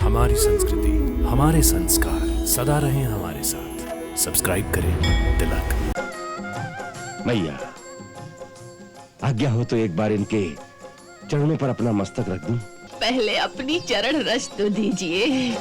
हमारी संस्कृति, हमारे संस्कार सदा रहें हमारे साथ। सब्सक्राइब करें तिलक। मैया, आज्ञा हो तो एक बार इनके चरणों पर अपना मस्तक रख दूं। पहले अपनी चरण रज तो दीजिए।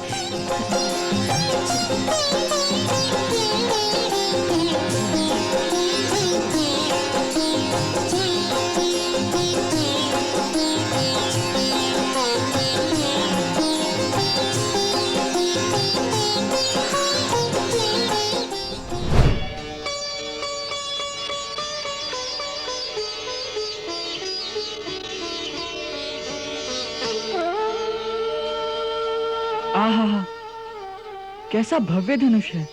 आहा, कैसा भव्य धनुष है।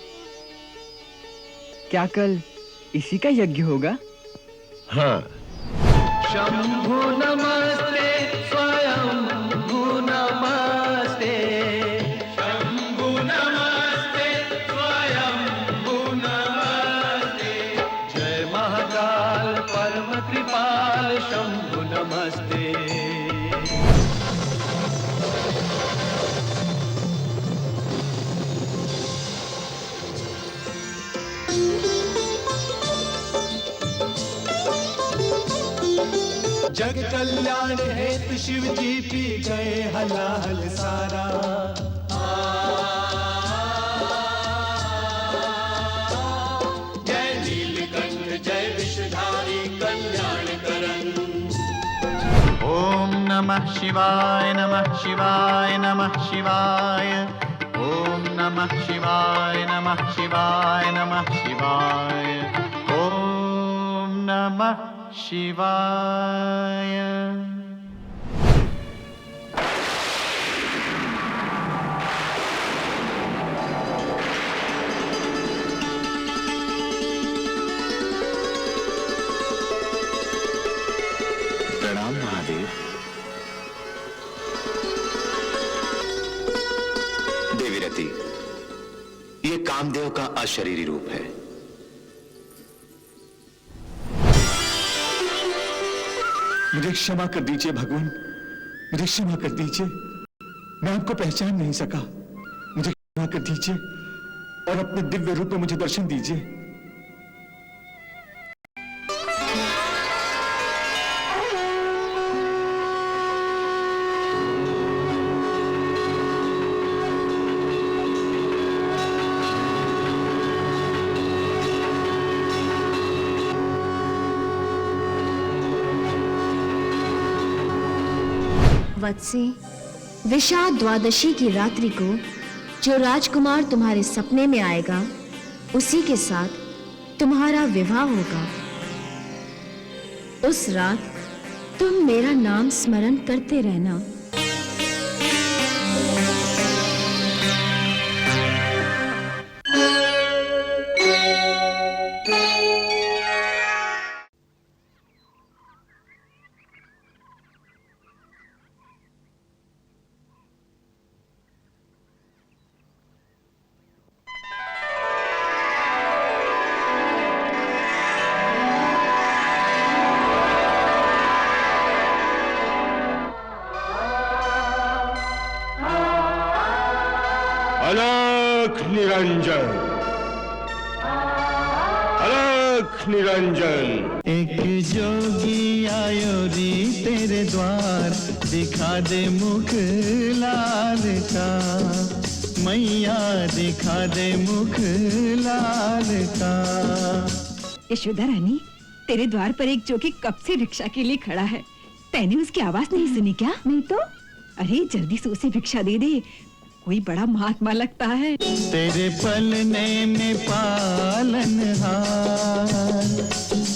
क्या कल इसी का यज्ञ होगा? हाँ। शंभु नमस्ते स्वयंभु नमस्ते, शंभु नमस्ते स्वयंभु नमस्ते, जय महाकाल परम कृपाल शंभु नमस्ते। जग कल्याण हेतु शिव जी पी गए हलाहल सारा। जय नीलकंठ जय विषधारी कल्याण करन। ओम नमः शिवाय नमः शिवाय नमः शिवाय। ओम नमः शिवाय नमः शिवाय नमः शिवाय। ओम नमः शिवाय। प्रणाम महादेव। देवीरती, ये कामदेव का अशरीरी रूप है। मुझे क्षमा कर दीजिए भगवान, मुझे क्षमा कर दीजिए। मैं आपको पहचान नहीं सका। मुझे क्षमा कर दीजिए और अपने दिव्य रूप में मुझे दर्शन दीजिए। वत्से, विशाख द्वादशी की रात्रि को जो राजकुमार तुम्हारे सपने में आएगा, उसी के साथ तुम्हारा विवाह होगा। उस रात तुम मेरा नाम स्मरण करते रहना। अलख निरंजन, अलख निरंजन। एक जोगी आयो री तेरे द्वार, दिखा दे मुख लाल का। मैया दिखा दे मुख लाल का। यशोदा रानी, तेरे द्वार पर एक जोगी कब से भिक्षा के लिए खड़ा है। तैने उसकी आवाज नहीं सुनी क्या? नहीं तो। अरे जल्दी से उसे भिक्षा दे दे, कोई बड़ा महात्मा लगता है। तेरे पलने में पालनहार,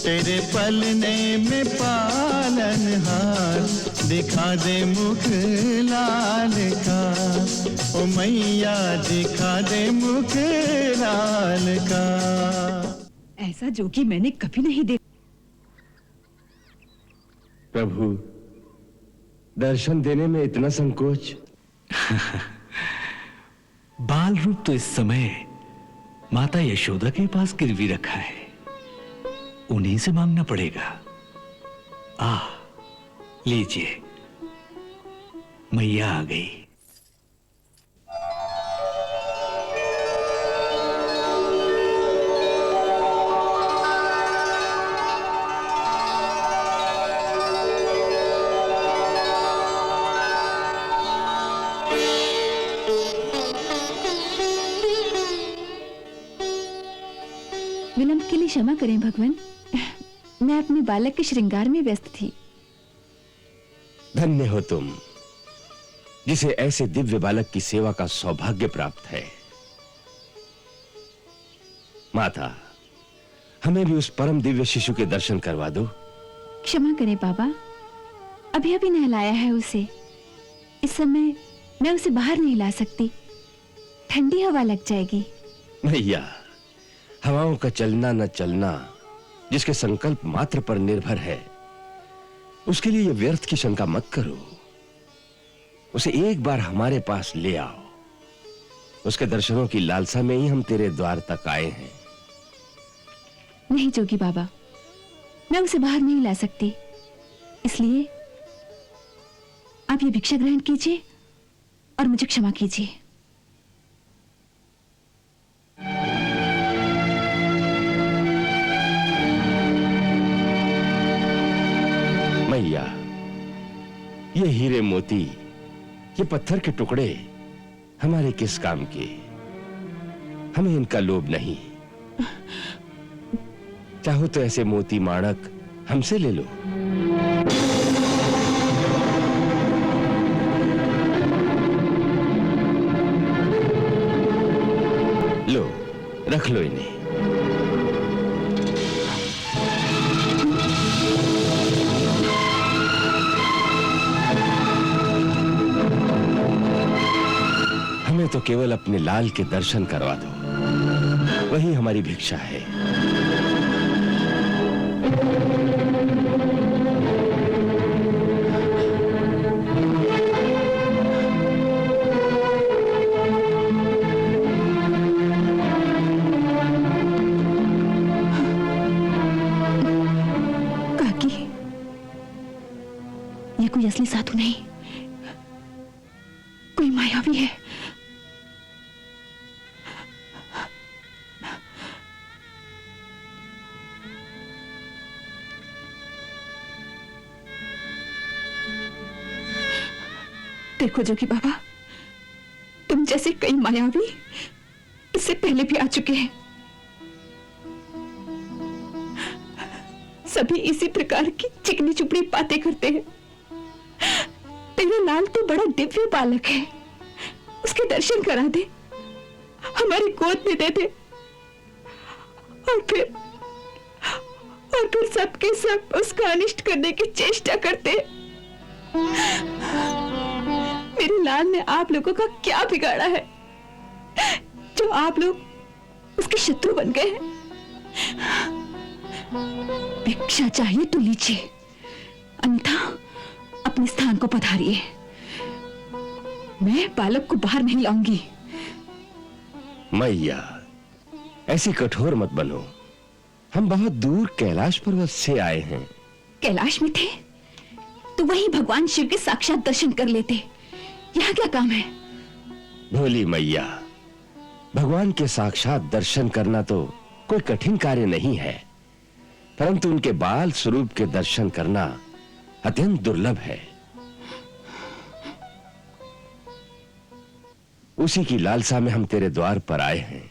तेरे पलने में पालनहार, दिखा दे मुख लाल का। ओ मैया दिखा दे मुख लाल का। ऐसा जोगी मैंने कभी नहीं देखा। प्रभु, दर्शन देने में इतना संकोच। बाल रूप तो इस समय माता यशोदा के पास गिरवी रखा है, उन्हीं से मांगना पड़ेगा। लीजिए, मैया आ गई। विलंब के लिए क्षमा करें भगवान, मैं अपने बालक के श्रृंगार में व्यस्त थी। धन्य हो तुम, जिसे ऐसे दिव्य बालक की सेवा का सौभाग्य प्राप्त है। माता, हमें भी उस परम दिव्य शिशु के दर्शन करवा दो। क्षमा करें बाबा, अभी अभी नहलाया है उसे। इस समय मैं उसे बाहर नहीं ला सकती, ठंडी हवा लग जाएगी। मैया, हवाओं का चलना न चलना जिसके संकल्प मात्र पर निर्भर है, उसके लिए यह व्यर्थ की शंका मत करो। उसे एक बार हमारे पास ले आओ। उसके दर्शनों की लालसा में ही हम तेरे द्वार तक आए हैं। नहीं जोगी बाबा, मैं उसे बाहर नहीं ला सकती, इसलिए आप ये भिक्षा ग्रहण कीजिए और मुझे क्षमा कीजिए। मैया, ये हीरे मोती, ये पत्थर के टुकड़े हमारे किस काम के? हमें इनका लोभ नहीं। चाहो तो ऐसे मोती माणक हमसे ले लो। लो, रख लो इन्हें। हमें तो केवल अपने लाल के दर्शन करवा दो, वही हमारी भिक्षा है। काकी, ये कोई असली साधु नहीं, कोई मायावी है। देखो जोगी बाबा, तुम जैसे कई मायावी इससे पहले भी आ चुके हैं। सभी इसी प्रकार की चिकनी चुपड़ी बातें करते हैं। तेरा लाल तो बड़ा दिव्य बालक है, उसके दर्शन करा दे, हमारी गोद में दे दे, और फिर सबके सब उसका अनिष्ट करने की चेष्टा करते हैं। मेरे लाल ने आप लोगों का क्या बिगाड़ा है जो आप लोग उसके शत्रु बन गए हैं? भिक्षा चाहिए तो लीजिए, अन्यथा अपने स्थान को पधारिए। मैं बालक को बाहर नहीं लाऊंगी। मैया, ऐसी कठोर मत बनो। हम बहुत दूर कैलाश पर्वत से आए हैं। कैलाश में थे तो वहीं भगवान शिव के साक्षात दर्शन कर लेते। यहाँ क्या काम है? भोली मैया, भगवान के साक्षात दर्शन करना तो कोई कठिन कार्य नहीं है, परंतु उनके बाल स्वरूप के दर्शन करना अत्यंत दुर्लभ है। उसी की लालसा में हम तेरे द्वार पर आए हैं।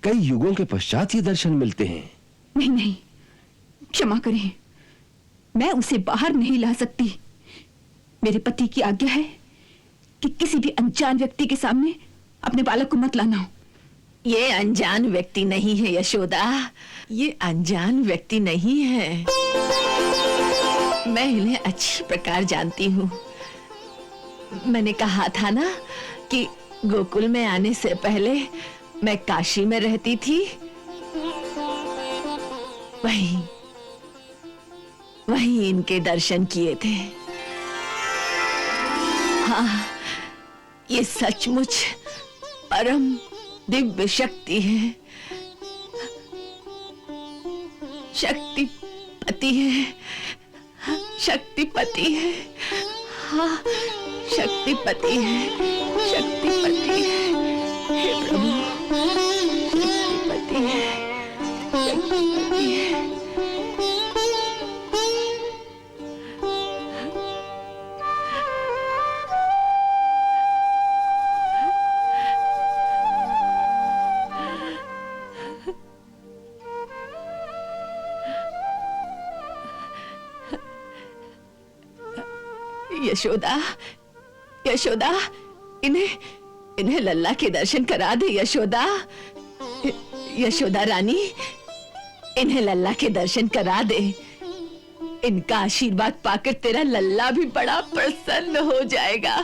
कई युगों के पश्चात ये दर्शन मिलते हैं। नहीं नहीं, क्षमा करें, मैं उसे बाहर नहीं ला सकती। मेरे पति की आज्ञा है कि किसी भी अनजान व्यक्ति के सामने अपने बालक को मत लाना। ये अनजान व्यक्ति नहीं है यशोदा, ये अनजान व्यक्ति नहीं है। मैं इन्हें अच्छी प्रकार जानती हूँ। मैंने कहा था ना कि गोकुल में आने से पहले मैं काशी में रहती थी। वहीं इनके दर्शन किए थे। हाँ, ये सचमुच परम दिव्य शक्ति है, शक्तिपति है, शक्तिपति है। हाँ, शक्तिपति है, शक्तिपति है। हे प्रभु, शक्तिपति है, शक्तिपति है। यशोदा, यशोदा, इन्हें इन्हें लल्ला के दर्शन करा दे यशोदा। यशोदा रानी, इन्हें लल्ला के दर्शन करा दे। इनका आशीर्वाद पाकर तेरा लल्ला भी बड़ा प्रसन्न हो जाएगा।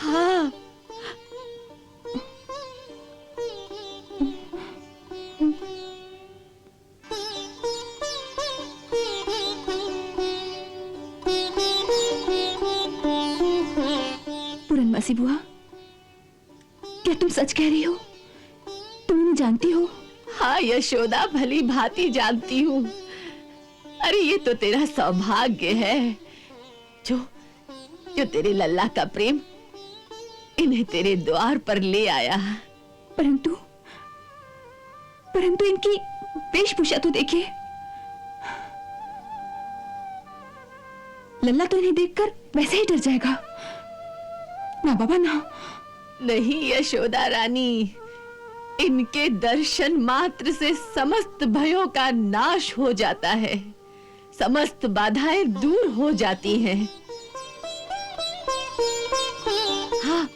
हाँ। पूरनमासी बुआ, क्या तुम सच कह रही हो? तुम इन्हें जानती हो? हाँ यशोदा, भली भांति जानती हूँ। अरे ये तो तेरा सौभाग्य है जो जो तेरे लल्ला का प्रेम इन्हें तेरे द्वार पर ले आया। परंतु परंतु इनकी वेशभूषा तो देखिए। लल्ला तो इन्हें देखकर वैसे ही डर जाएगा। ना बाबा ना। नहीं यशोदा रानी, इनके दर्शन मात्र से समस्त भयों का नाश हो जाता है, समस्त बाधाएं दूर हो जाती हैं। हाँ,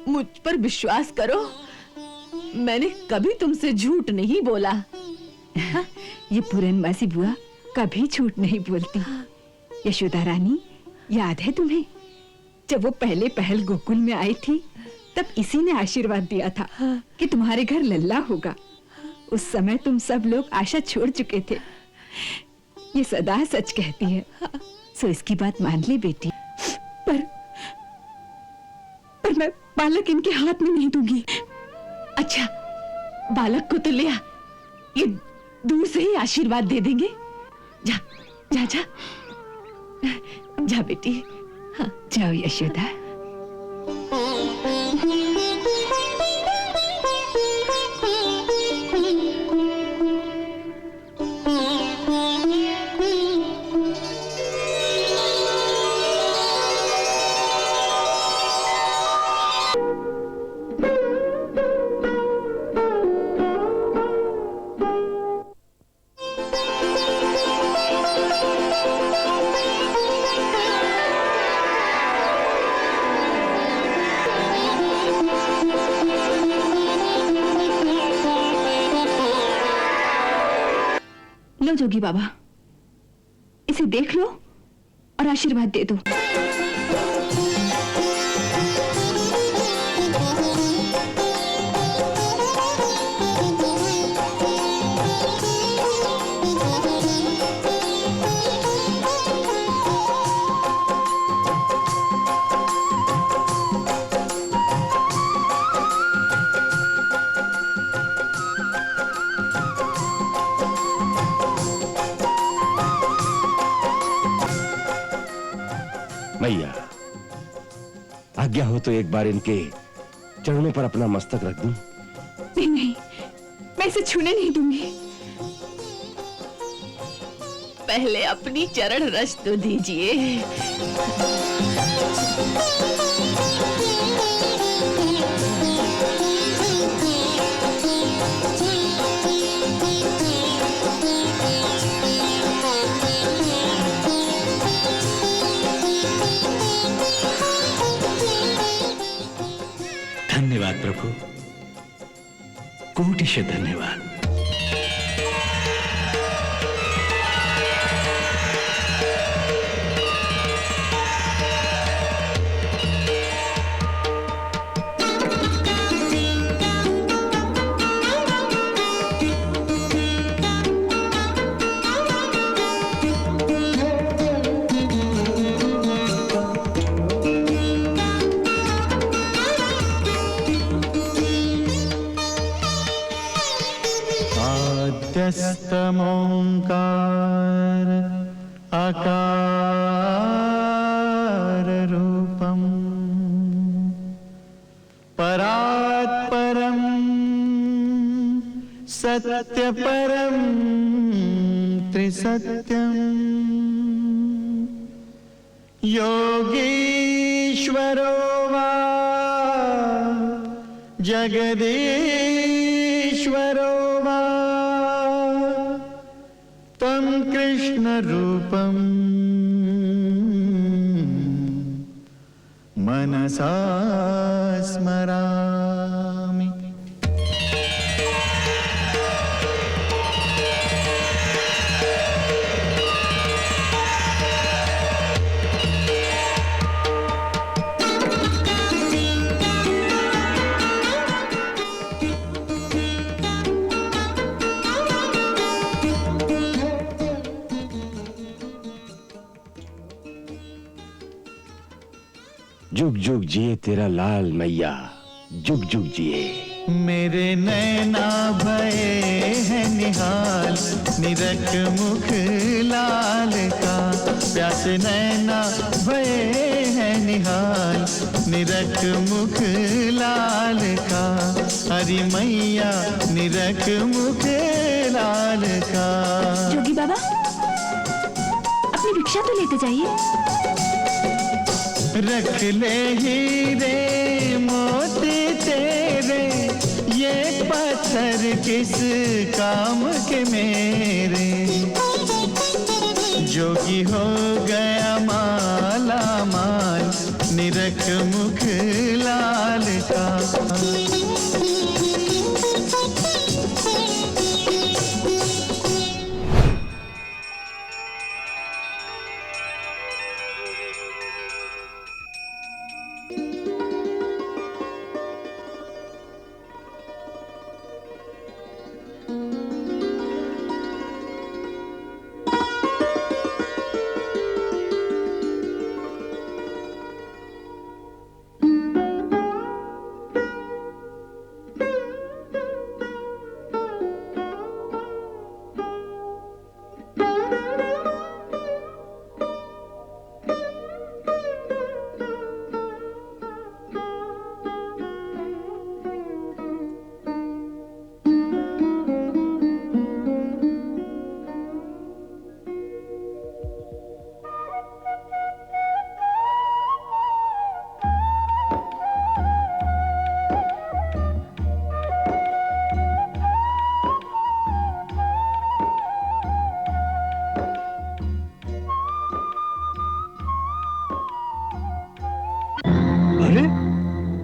मुझ पर विश्वास करो, मैंने कभी तुमसे झूठ नहीं बोला। हाँ, ये पूरनमासी बुआ कभी झूठ नहीं बोलती। यशोदा रानी, याद है तुम्हें जब वो पहले पहल गोकुल में आई थी, तब इसी ने आशीर्वाद दिया था कि तुम्हारे घर लल्ला होगा। उस समय तुम सब लोग आशा छोड़ चुके थे। ये सदा सच कहती है, सो इसकी बात मान ले बेटी। पर मैं बालक इनके हाथ में नहीं दूंगी। अच्छा, बालक को तो ले आ, ये दूर से ही आशीर्वाद दे देंगे। जा जा जा जा बेटी। हाँ, जाओ यशोदा। लो जोगी बाबा, इसे देख लो और आशीर्वाद दे दो। मैया, आज्ञा हो तो एक बार इनके चरणों पर अपना मस्तक रख दूं? नहीं नहीं, मैं इसे छूने नहीं दूंगी। पहले अपनी चरण रज तो दीजिए। धन्यवाद प्रभु, कोटिश धन्यवाद। आद्यस्तमोङ्कार आकार रूपम् परात्परं सत्यपरं त्रिसत्यम् योगीश्वरो वा जगदीश्वरो वा तं कृष्ण रूपम् मनसा स्मरामि। जुग जुग जिए तेरा लाल मैया, जुग जुग जिए। मेरे नैना भये है निहाल, निरख मुख लाल का। प्यास नैना भये है निहाल, निरख मुख लाल का। हरी मैया निरख मुख लाल का। जोगी बाबा, अपनी भिक्षा तो लेते जाइए। रख ले हीरे मोती तेरे, ये पत्थर किस काम के मेरे। जोगी हो गया माला माल, निरख मुख लाल का।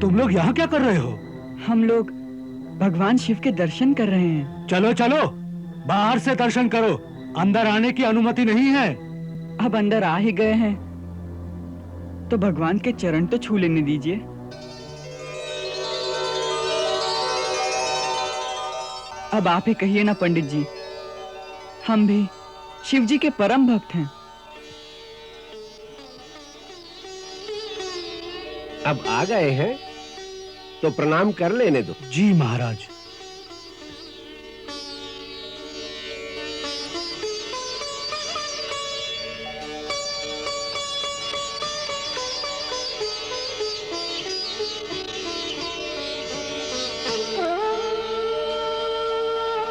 तुम लोग यहाँ क्या कर रहे हो? हम लोग भगवान शिव के दर्शन कर रहे हैं। चलो चलो, बाहर से दर्शन करो, अंदर आने की अनुमति नहीं है। अब अंदर आ ही गए हैं तो भगवान के चरण तो छू लेने दीजिए। अब आप ही कहिए ना पंडित जी, हम भी शिव जी के परम भक्त हैं। अब आ गए हैं तो प्रणाम कर लेने दो। जी महाराज।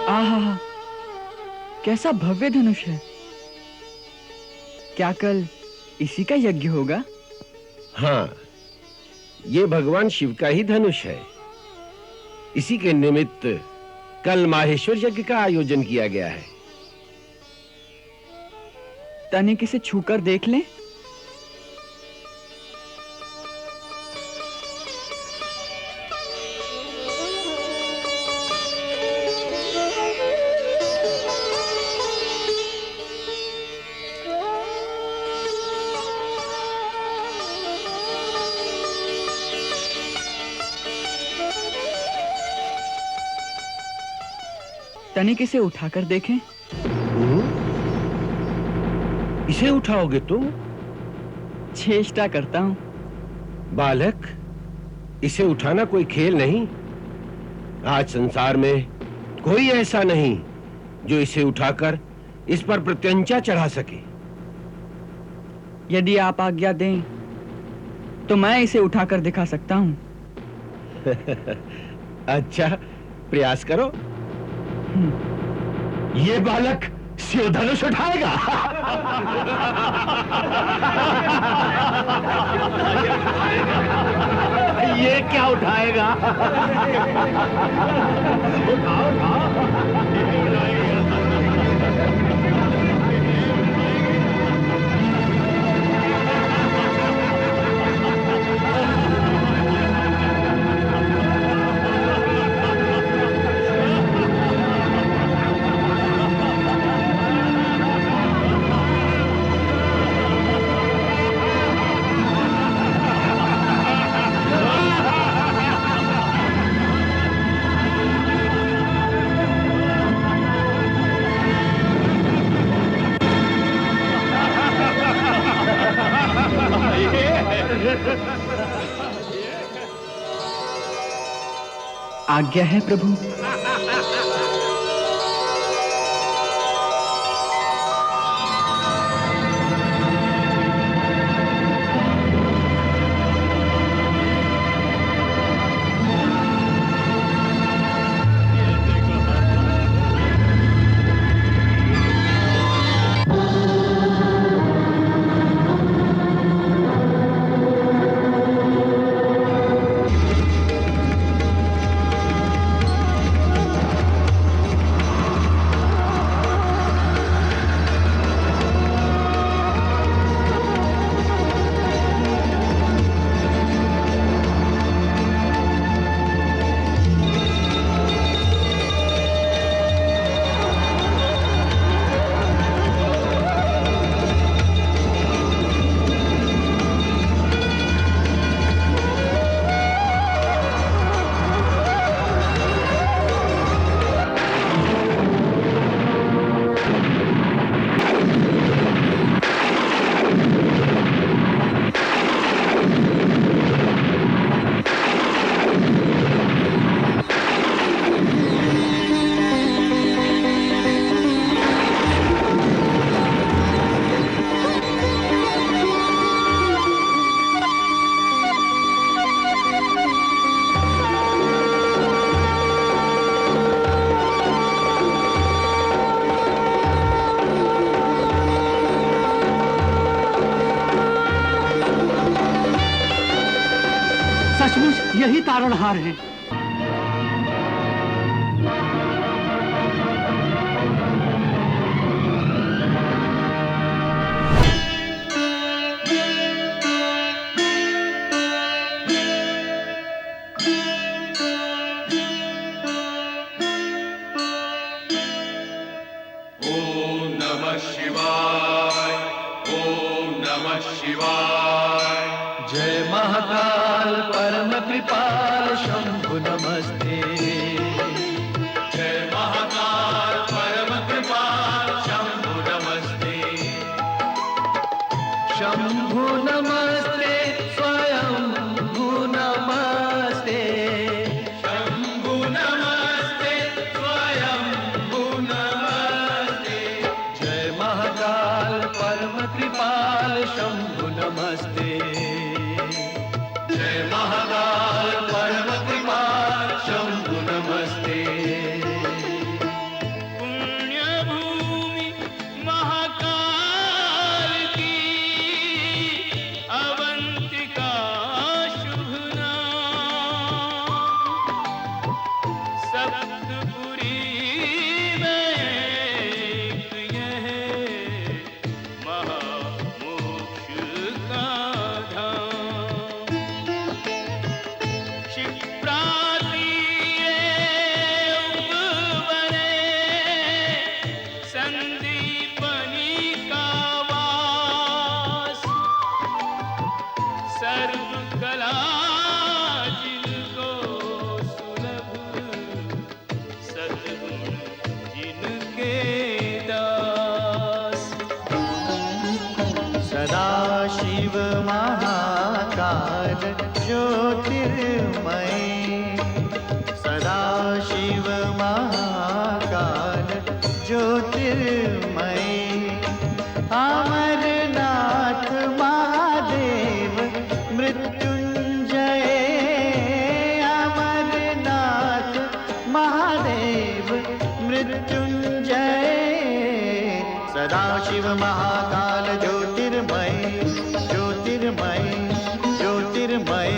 आहा, कैसा भव्य धनुष है। क्या कल इसी का यज्ञ होगा? हाँ, ये भगवान शिव का ही धनुष है। इसी के निमित्त कल माहेश्वर यज्ञ का आयोजन किया गया है। तनिक इसे छूकर देख लें। तनिक इसे उठाकर देखें। इसे उठाओगे तुम? चेष्टा करता हूं। बालक, इसे उठाना कोई खेल नहीं। आज संसार में कोई ऐसा नहीं जो इसे उठाकर इस पर प्रत्यंचा चढ़ा सके। यदि आप आज्ञा दें तो मैं इसे उठाकर दिखा सकता हूं। अच्छा, प्रयास करो। ये बालक शिव धनुष उठाएगा। ये क्या उठाएगा? उठाओ उठाओ। आज्ञा है प्रभु। सचमुच यही तारणहार है। ओम नमः शिवाय, ओम नमः शिवाय। जय महाकाल परम कृपाल शंभु नमस्ते। जय महाकाल परम कृपाल शंभु नमस्ते। शंभु नमस्ते स्वयंभु नमस्ते। शंभु नमस्ते स्वयंभु नमस्ते। जय महाकाल परम कृपाल शंभु नमस्ते। जय महाकाल परम कृपाल शंभु नमस्ते। पुण्य भूमि महाकाल की अवंतिका शुभ नाम। सप्तपुरी में एक यह महामोक्ष का धाम। क्षिप्राति उपवने संदीपनी का वास। सर्वकला जिनको सुलभ, सद्गुण जिनके दास। सदा शिव महाकाल ज्योतिर्मय। सदा शिव महाकाल ज्योतिर्मय। अमरनाथ महादेव मृत्युंजय। अमरनाथ महादेव मृत्युंजय। सदा शिव महाकाल ज्योतिर्मय, ज्योतिर्मय, ज्योतिर्मय।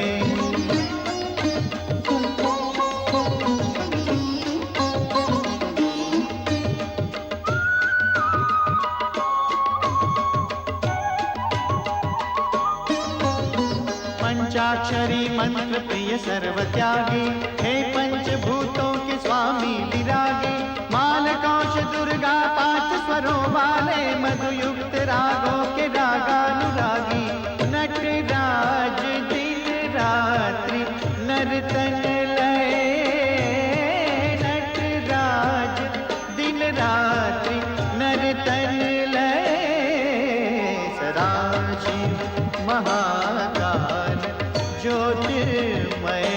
पंचाक्षरी मंत्र प्रिय सर्वत्यागी। हे पंचभूतों के स्वामी विरागी। मालकौश दुर्गा पांच स्वरों वाले मधुयुक्त रागों के रागानुरागी। नटराज दिन रात्रि नर्तन लय। नटराज दिन रात्रि नर्तन लय। सदा शिव महाकाल ज्योतिर्मय।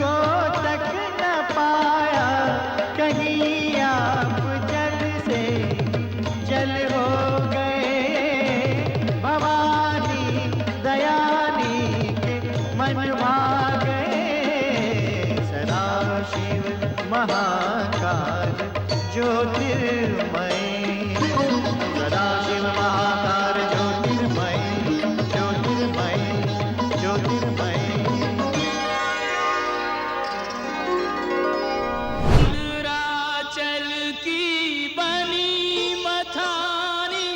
को तक न पाया, कहीं आप जल से जल हो गए। भवानी दयानी के मन भाग गए। सदाशिव महाकाल ज्योतिर्मय, सदाशिव महाकाल ज्योतिर्मय, ज्योतिर्मय, ज्योतिर्मय। चल की बनी मथानी,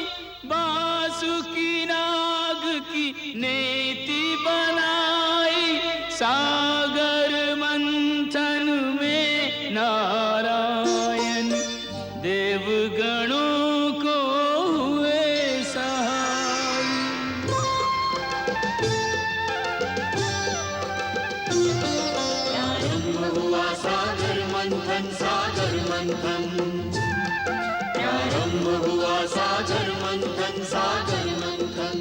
बासुकी नाग की नेति बनाई। सागर मंथन में नारायण देवगणों को हुए सहाय। प्रारंभ हुआ सागर मंथन, सागर मंथन। प्रारंभ हुआ सागर मंथन, सागर मंथन।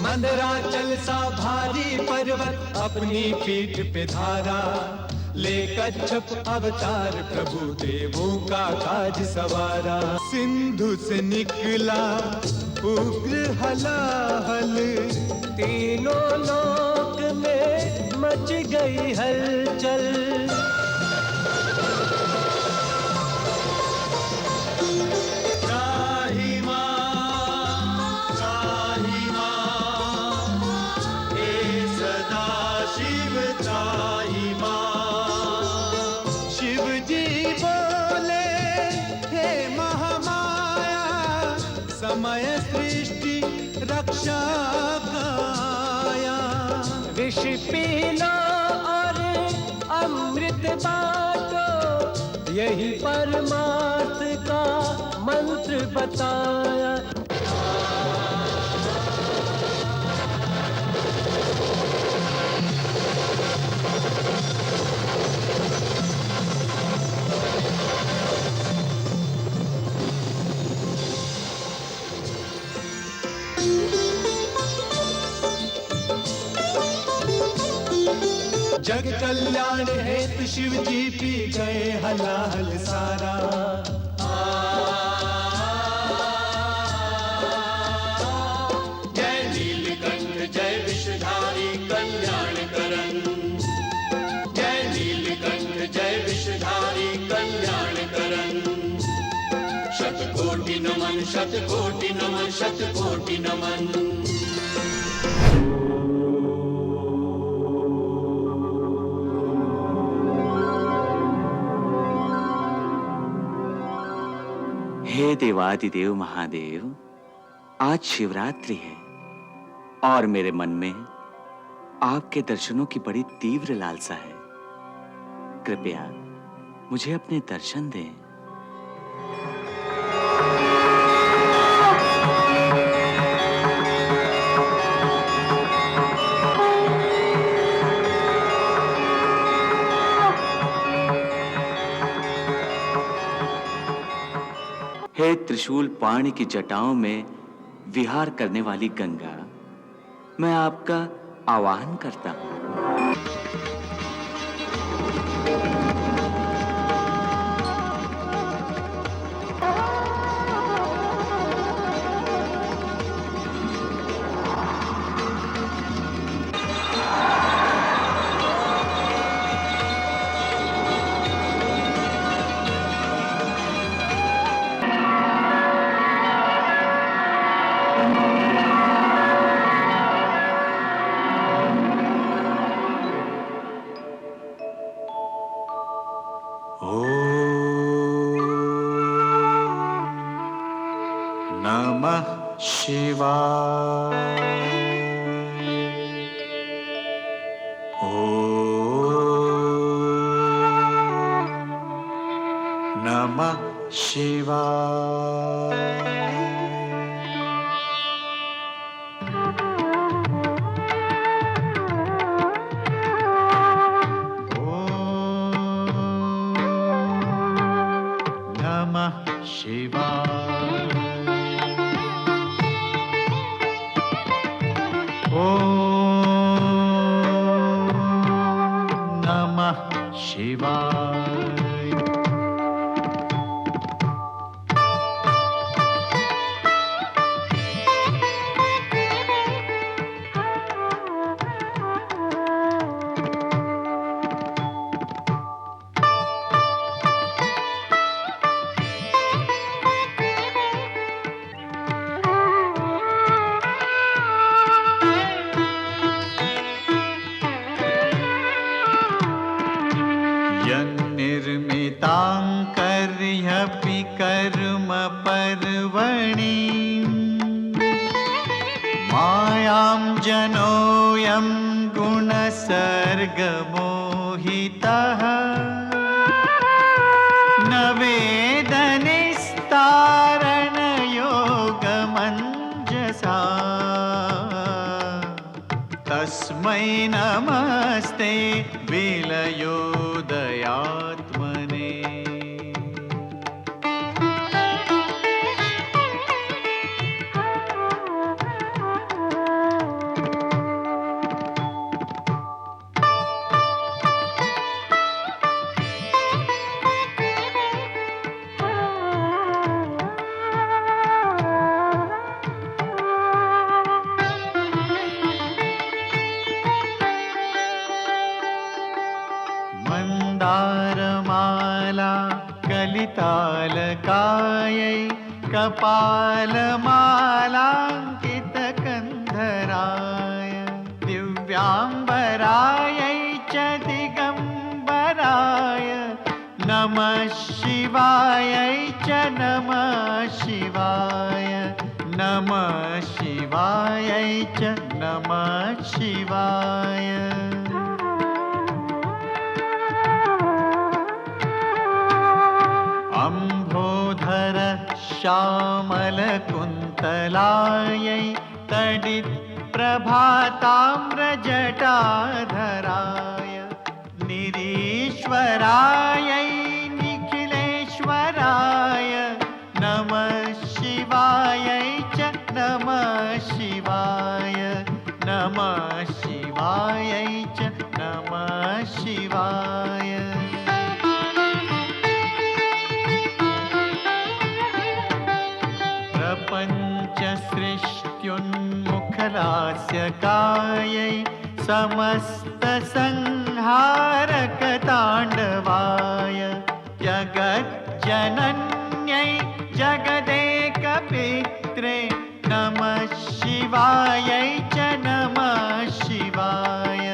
मंदराचल सा भारी पर्वत अपनी पीठ पे धारा, ले कच्छप अवतार प्रभु देवों का काज सवारा। सिंधु से निकला उग्र हलाहल, तीनों लोक में मच गई हलचल। त्राहि मां, त्राहि मां, हे सदाशिव त्राहि मां। शिव जी बोले, हे महामाया, समय सृष्टि रक्षा काया। विष पी लो और अमृत बाटो, यही परमार्थ का मंत्र बताया। जग कल्याण हेतु शिव जी पी गए हलाहल सारा। जय नीलकंठ जय विषधारी कल्याण करन, जय नीलकंठ जय विषधारी कल्याण करन। शतकोटि नमन, शतकोटि नमन, शतकोटि नमन। हे देवादिदेव महादेव, आज शिवरात्रि है और मेरे मन में आपके दर्शनों की बड़ी तीव्र लालसा है। कृपया मुझे अपने दर्शन दें। हे त्रिशूल पाणी की जटाओं में विहार करने वाली गंगा, मैं आपका आवाहन करता हूं। नमः शिवाय। ओम नमः शिवाय। शिवाय। यन्निर्मिताङ्कर्ह्यपि कर्म पर्वणि मायां जनोऽयं गुणसर्गमोहितः न वेदनिस्तारणयोगमञ्जसा तस्मै नमस्ते विलयोदयात्मने। मन्दारमाला कलितालकायै कपालमालाङ्कितकन्धराय दिव्याम्बरायै च दिगम्बराय नमः शिवायै च नमः शिवाय नमः शिवायै च नमः शिवाय। अम्भोधर श्यामलकुन्तलायै तडित्प्रभाताम्रजटाधराय निरीश्वरायै निखिलेश्वराय नमः शिवायै च नमः शिवाय नमः शिवायै च नमः शिवाय। प्रपञ्चसृष्ट्युन्मुखलास्यकायै समस्तसंहारकताण्डवाय जगज्जनन्यै जगदेकपित्रे नमः शिवायै च नमः शिवाय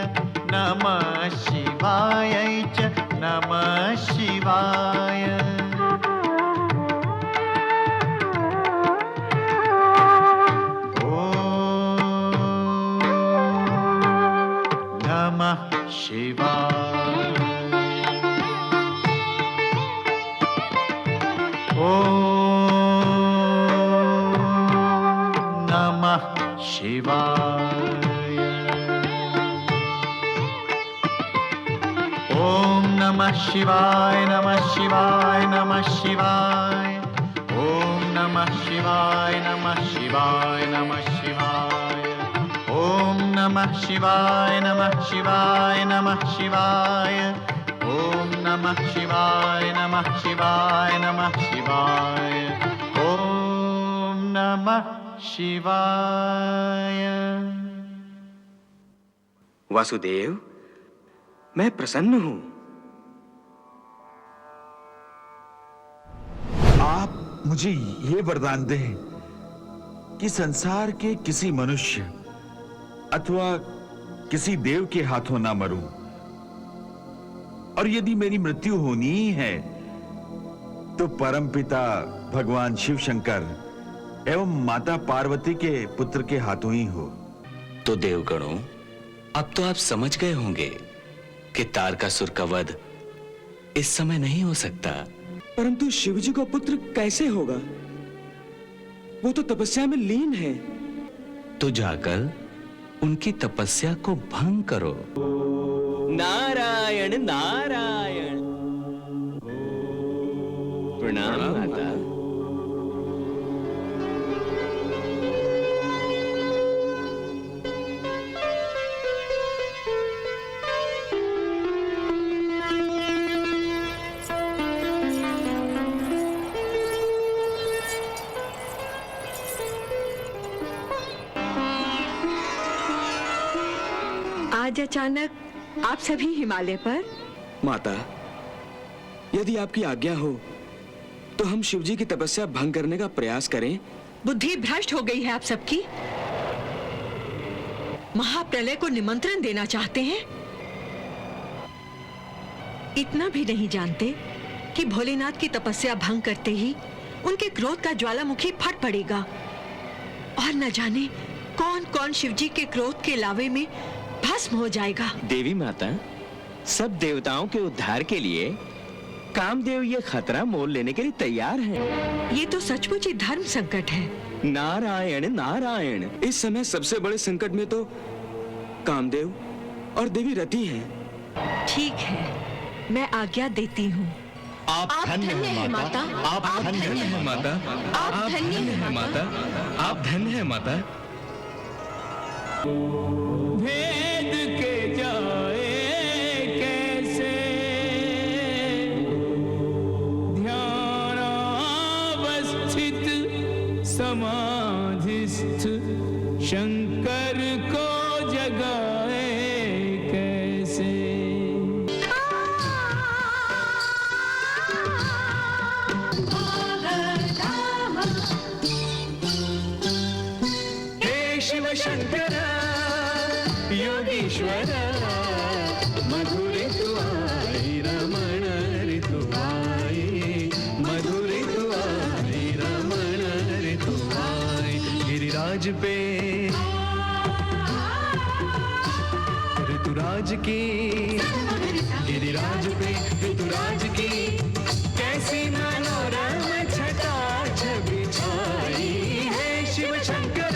नमः शिवायै च नमः शिवाय। नमः शिवाय। ॐ नमः शिवाय। ॐ नमः शिवाय नमः शिवाय नमः शिवाय। ॐ नमः शिवाय नमः शिवाय नमः शिवाय। ॐ नमः शिवाय नमः शिवाय नमः शिवाय। ॐ नमः शिवाय नमः शिवाय नमः शिवाय। ॐ नमः शिवाय। वासुदेव, मैं प्रसन्न हूं। आप मुझे ये वरदान दें कि संसार के किसी मनुष्य अथवा किसी देव के हाथों ना मरूं, और यदि मेरी मृत्यु होनी ही है तो परमपिता भगवान शिव शंकर एवं माता पार्वती के पुत्र के हाथों ही हो। तो देवगणों, अब तो आप समझ गए होंगे कि तारकासुर का वध इस समय नहीं हो सकता। परंतु शिवजी का पुत्र कैसे होगा? वो तो तपस्या में लीन है। तो जाकर उनकी तपस्या को भंग करो। नारायण नारायण। प्रणाम माता। आज अचानक आप सभी हिमालय पर? माता, यदि आपकी आज्ञा हो तो हम शिवजी की तपस्या भंग करने का प्रयास करें। बुद्धि भ्रष्ट हो गई है आप सबकी। महाप्रलय को निमंत्रण देना चाहते हैं? इतना भी नहीं जानते कि भोलेनाथ की तपस्या भंग करते ही उनके क्रोध का ज्वालामुखी फट पड़ेगा और न जाने कौन कौन शिवजी के क्रोध के लावे में भस्म हो जाएगा। देवी माता, सब देवताओं के उद्धार के लिए कामदेव ये खतरा मोल लेने के लिए तैयार हैं। ये तो सचमुच ही धर्म संकट है। नारायण नारायण। इस समय सबसे बड़े संकट में तो कामदेव और देवी रति हैं। ठीक है, मैं आज्ञा देती हूँ। आप धन्य हैं माता, आप धन्य हैं माता, आप धन्य हैं माता, आप धन्य हैं माता। भेद के जाए कैसे ध्यान अवस्थित समाधिस्थ शंकर को जगाए कैसे। हे शिव शंकर योगीश्वर मधुर तू आई रमण ऋतु आई, मधुर तू आई रमण ऋतु आई। गिरिराज पे ऋतुराज की, गिरिराज पे ऋतुराज की कैसी मनोरम छटा छवि छाई। है शिव शंकर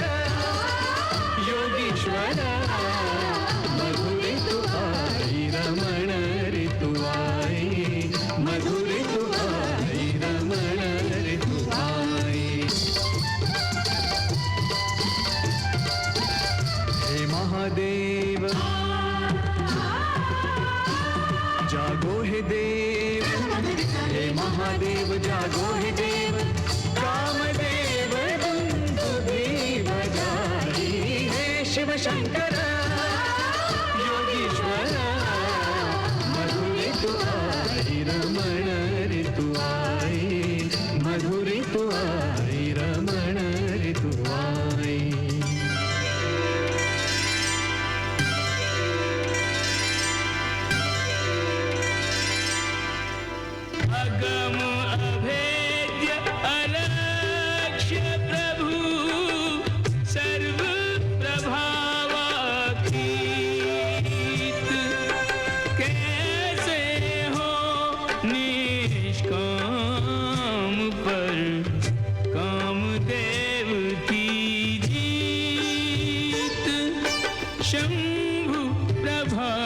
योगीश्वर मधुर तू आई रमण ऋतु आई, मधुर तू आई रमण ऋतु आई। हे महादेव जागो हे देव, हे महादेव जागो हे देव। कामदेव दुंदुभी बजाई। हे शिव शंकर योगीश्वर मधुर तू आई रमण ऋतु आई, मधुर तू आई रमण ऋतु आई। अगम अभेद्य अलक्ष्य प्रभु सर्व प्रभावातीत कैसे हो निष्काम पर कामदेव की जीत। शंभु प्रभावातीत।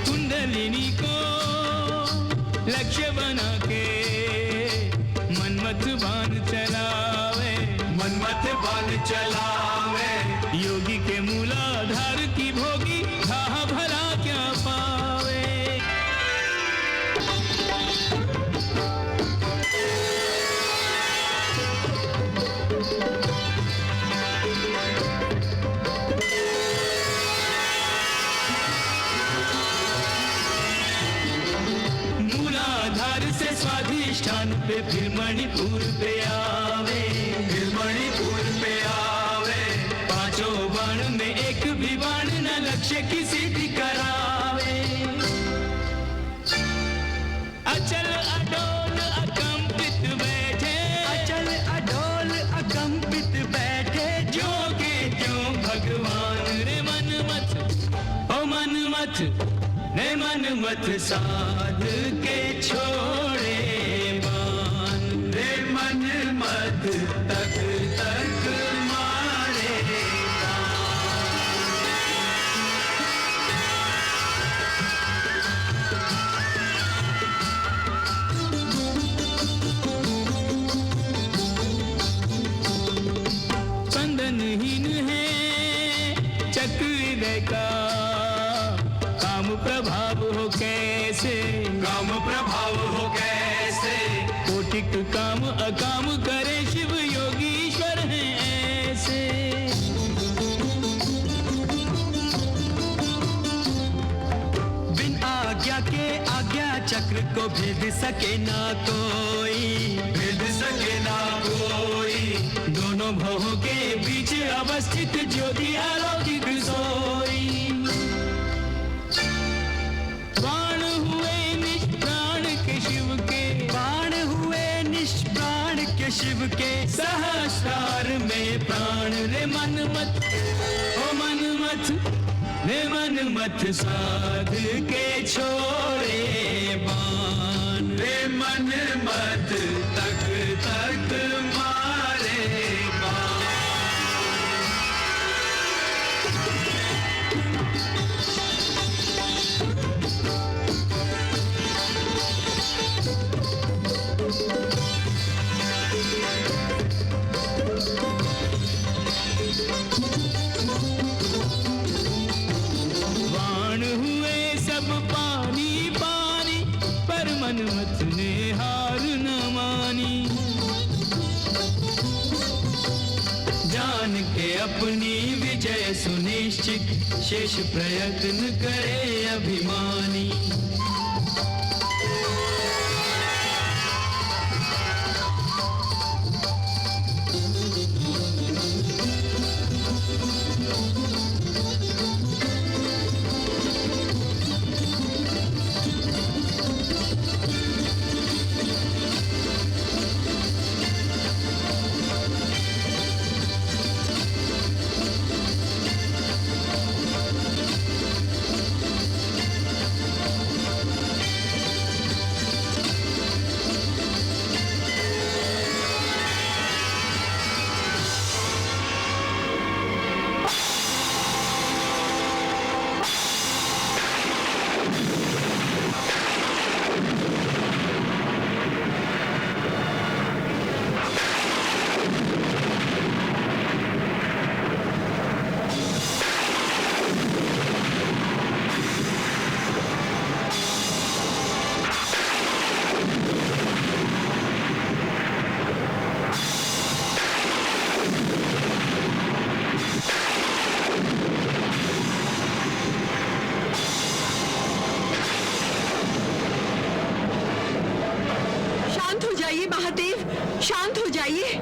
कुंडलिनी को लक्ष्य बना के मनमथ बाण चलावे, मनमथ बाण चलावे। योगी के मूलाधार की भोगी कहा भला क्या पावे। मूलाधार से स्वाधिष्ठान पे फिर मणिपुर पे आवे, फिर मणिपुर पे आवे। पांचों बाण में एक भी बाण न लक्ष्य की सिद्धि करावे। अचल अडोल अकंपित बैठे, अचल अडोल अकंपित बैठे। जो के जो भगवान रे मनमथ, ओ मनमथ रे मनमथ साध के छोड़े बाण। रे मनमथ तक तक मारे स्पंदनहीन है चक्र का काम प्रभाव नित काम अकाम करे शिव योगीश्वर हैं ऐसे। बिन आज्ञा के आज्ञा चक्र को भेद सके ना कोई, भेद सके ना कोई। दोनों भवों के बीच अवस्थित ज्योति अलौकिक सोई। बाण हुए निष्प्राण के शिव के, बाण हुए निष्प्राण के शिव के। सहस्रार में प्राण रे मन मत, ओ मन मत रे मन मत साध के छोड़े बाण रे मन मत तक तक मारे बाण। बाण हुए सब पानी पानी, पर मनमथ ने हार न मानी। जान के अपनी विजय सुनिश्चित, शेष प्रयत्न करे अभिमानी। महादेव, शांत हो जाइए।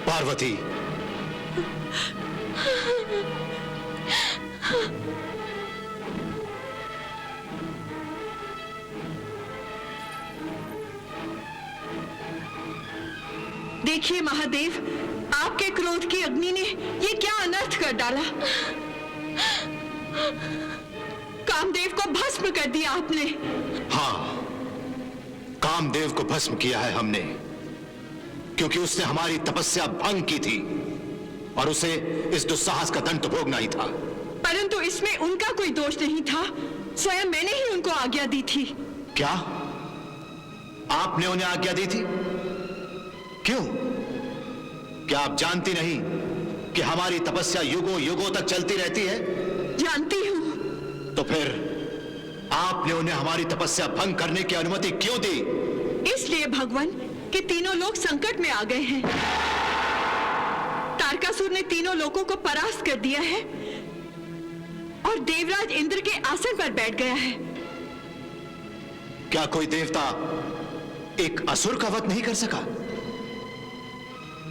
पार्वती, देखिए महादेव, आपके क्रोध की अग्नि ने ये क्या अनर्थ कर डाला। कामदेव को भस्म कर दिया आपने। हाँ, कामदेव को भस्म किया है हमने, क्योंकि उसने हमारी तपस्या भंग की थी और उसे इस दुस्साहस का दंड भोगना ही था। परंतु इसमें उनका कोई दोष नहीं था, स्वयं मैंने ही उनको आज्ञा दी थी। क्या आपने उन्हें आज्ञा दी थी? क्यों? क्या आप जानती नहीं कि हमारी तपस्या युगों युगों तक चलती रहती है? जानती हूं। तो फिर आपने उन्हें हमारी तपस्या भंग करने की अनुमति क्यों दी? इसलिए भगवान कि तीनों लोग संकट में आ गए हैं। तारकासुर ने तीनों लोगों को परास्त कर दिया है और देवराज इंद्र के आसन पर बैठ गया है। क्या कोई देवता एक असुर का वध नहीं कर सका?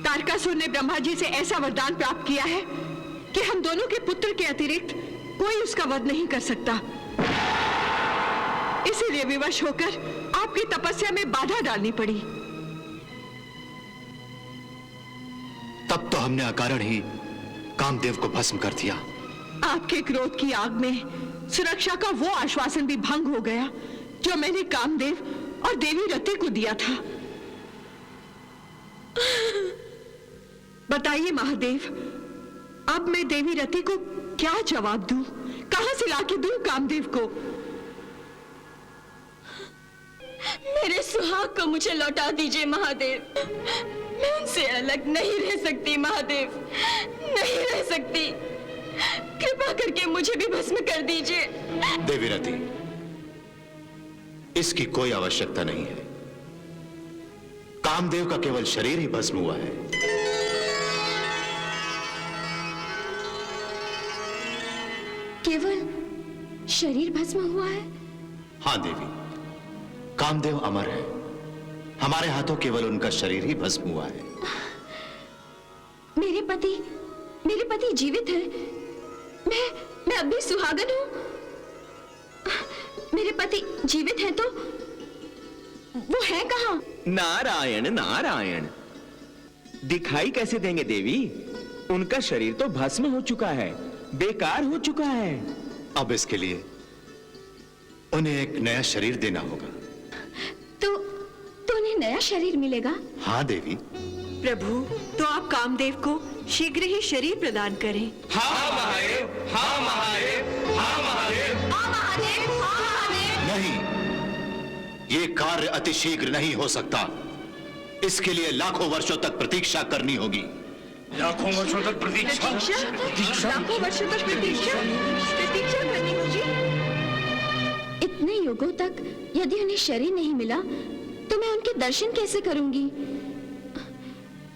तारकासुर ने ब्रह्मा जी से ऐसा वरदान प्राप्त किया है कि हम दोनों के पुत्र के अतिरिक्त कोई उसका वध नहीं कर सकता। इसीलिए विवश होकर आपकी तपस्या में बाधा डालनी पड़ी। तब तो हमने अकारण ही कामदेव को भस्म कर दिया। आपके क्रोध की आग में सुरक्षा का वो आश्वासन भी भंग हो गया जो मैंने कामदेव और देवी रति को दिया था। बताइए महादेव, अब मैं देवी रति को क्या जवाब दूं? कहां से लाके दूं कामदेव को? मेरे सुहाग को मुझे लौटा दीजिए महादेव। मैं उनसे अलग नहीं रह सकती महादेव, नहीं रह सकती। कृपा करके मुझे भी भस्म कर दीजिए। देवी रति, इसकी कोई आवश्यकता नहीं है। कामदेव का केवल शरीर ही भस्म हुआ है। केवल शरीर भस्म हुआ है? हां देवी, कामदेव अमर है। हमारे हाथों केवल उनका शरीर ही भस्म हुआ है। मेरे पति जीवित हैं। मैं अब भी सुहागन हूं। मेरे पति जीवित हैं तो वो है कहां? नारायण नारायण, दिखाई कैसे देंगे देवी? उनका शरीर तो भस्म हो चुका है, बेकार हो चुका है। अब इसके लिए उन्हें एक नया शरीर देना होगा। तो उन्हें नया शरीर मिलेगा? हाँ देवी। प्रभु, तो आप कामदेव को शीघ्र ही शरीर प्रदान करें। हाँ महादेव, हाँ महादेव, हाँ महादेव, हाँ महादेव, हाँ महादेव। नहीं, ये कार्य अतिशीघ्र नहीं हो सकता। इसके लिए लाखों वर्षों तक प्रतीक्षा करनी होगी। लाखों वर्षों तक प्रतीक्षा? लाखों वर्षों तक प्रतीक्षा करनी होगी। इतने युगों तक यदि उन्हें शरीर नहीं मिला तो मैं उनके दर्शन कैसे करूंगी?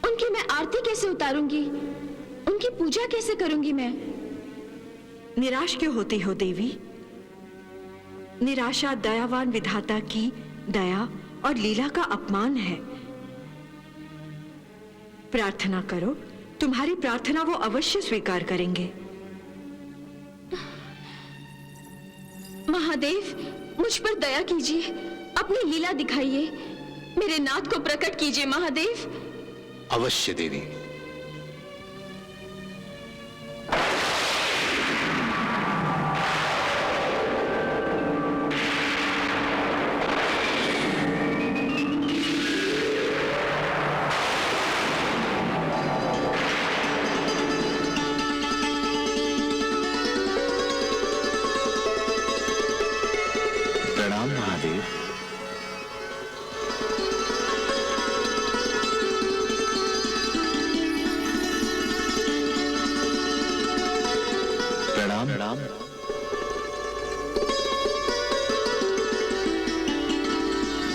उनकी मैं आरती कैसे उतारूंगी? उनकी पूजा कैसे करूंगी मैं? निराश क्यों होती हो देवी? निराशा दयावान विधाता की दया और लीला का अपमान है। प्रार्थना करो, तुम्हारी प्रार्थना वो अवश्य स्वीकार करेंगे। महादेव, मुझ पर दया कीजिए, अपनी लीला दिखाइए, मेरे नाथ को प्रकट कीजिए महादेव। अवश्य देवी। प्रणाम महादेव। प्रणाम।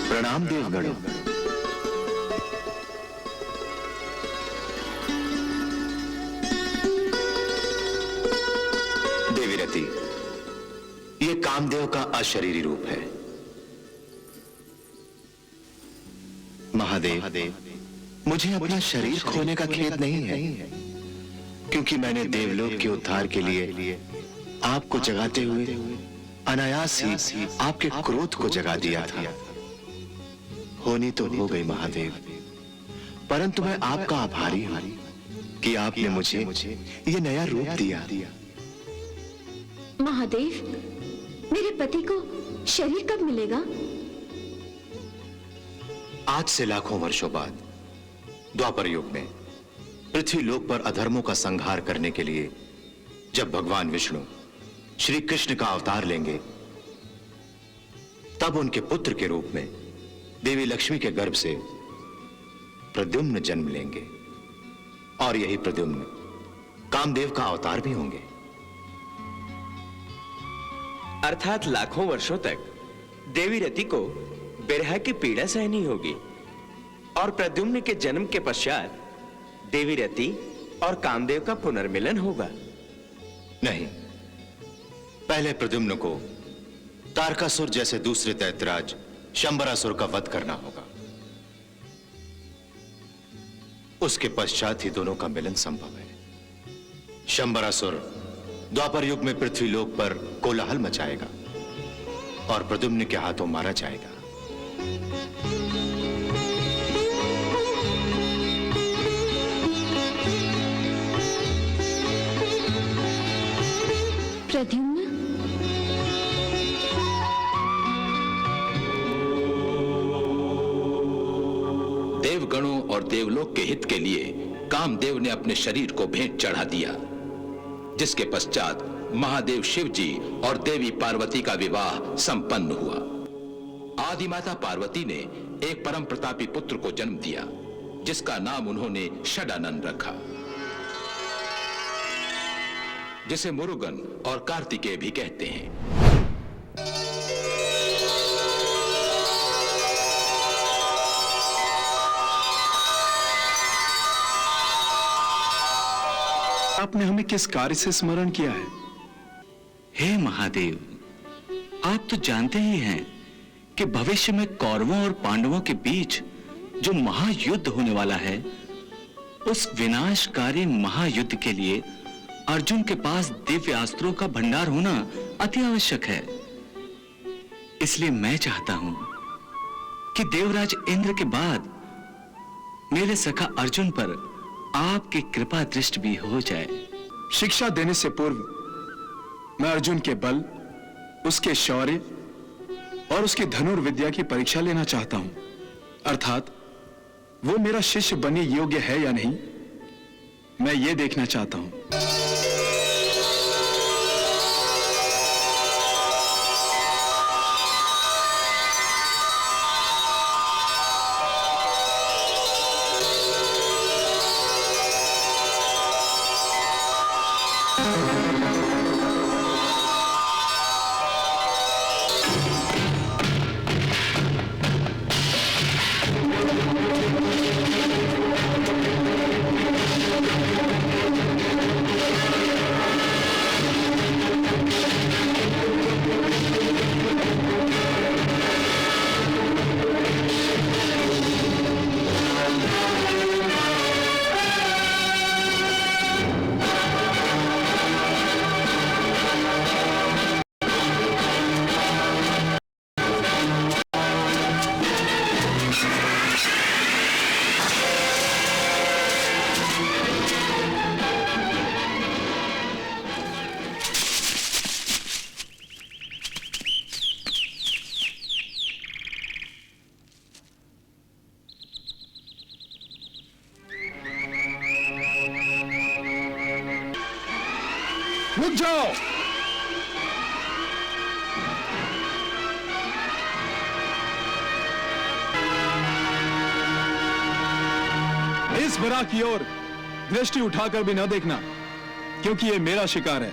प्रणाम देवगणों। देवी रति, ये कामदेव का अशरीरी रूप है। महादेव, मुझे अपना शरीर खोने का खेद नहीं है, क्योंकि मैंने देवलोक के उद्धार के लिए आपको जगाते हुए अनायास ही आपके क्रोध को जगा दिया था। होनी तो हो गई महादेव, परंतु मैं आपका आभारी हूं कि आपने मुझे ये नया रूप दिया। महादेव, मेरे पति को शरीर कब मिलेगा? आज से लाखों वर्षों बाद द्वापर युग में पृथ्वी लोक पर अधर्मों का संहार करने के लिए जब भगवान विष्णु श्री कृष्ण का अवतार लेंगे, तब उनके पुत्र के रूप में देवी लक्ष्मी के गर्भ से प्रद्युम्न जन्म लेंगे, और यही प्रद्युम्न कामदेव का अवतार भी होंगे। अर्थात लाखों वर्षों तक देवी रति को बिरह की पीड़ा सहनी होगी, और प्रद्युम्न के जन्म के पश्चात देवी रति और कामदेव का पुनर्मिलन होगा। नहीं, पहले प्रद्युम्न को तारकासुर जैसे दूसरे दैत्यराज शंबरासुर का वध करना होगा। उसके पश्चात ही दोनों का मिलन संभव है। शंबरासुर द्वापर युग में पृथ्वी लोक पर कोलाहल मचाएगा और प्रद्युम्न के हाथों मारा जाएगा। प्रद्युम्न, देवगणों और देवलोक के हित के लिए कामदेव ने अपने शरीर को भेंट चढ़ा दिया, जिसके पश्चात महादेव शिव जी और देवी पार्वती का विवाह संपन्न हुआ। आदिमाता पार्वती ने एक परम प्रतापी पुत्र को जन्म दिया, जिसका नाम उन्होंने षडानन रखा, जिसे मुरुगन और कार्तिकेय भी कहते हैं। आपने हमें किस कार्य से स्मरण किया है? हे महादेव, आप तो जानते ही हैं कि भविष्य में कौरवों और पांडवों के बीच जो महायुद्ध होने वाला है, उस विनाशकारी महायुद्ध के लिए अर्जुन के पास दिव्य अस्त्रों का भंडार होना अति आवश्यक है। इसलिए मैं चाहता हूं कि देवराज इंद्र के बाद मेरे सखा अर्जुन पर आपकी कृपा दृष्टि भी हो जाए। शिक्षा देने से पूर्व मैं अर्जुन के बल, उसके शौर्य और उसकी धनुर्विद्या की परीक्षा लेना चाहता हूं। अर्थात वो मेरा शिष्य बनने योग्य है या नहीं, मैं ये देखना चाहता हूं। रुक जाओ। इस बरा की ओर दृष्टि उठाकर भी न देखना, क्योंकि ये मेरा शिकार है।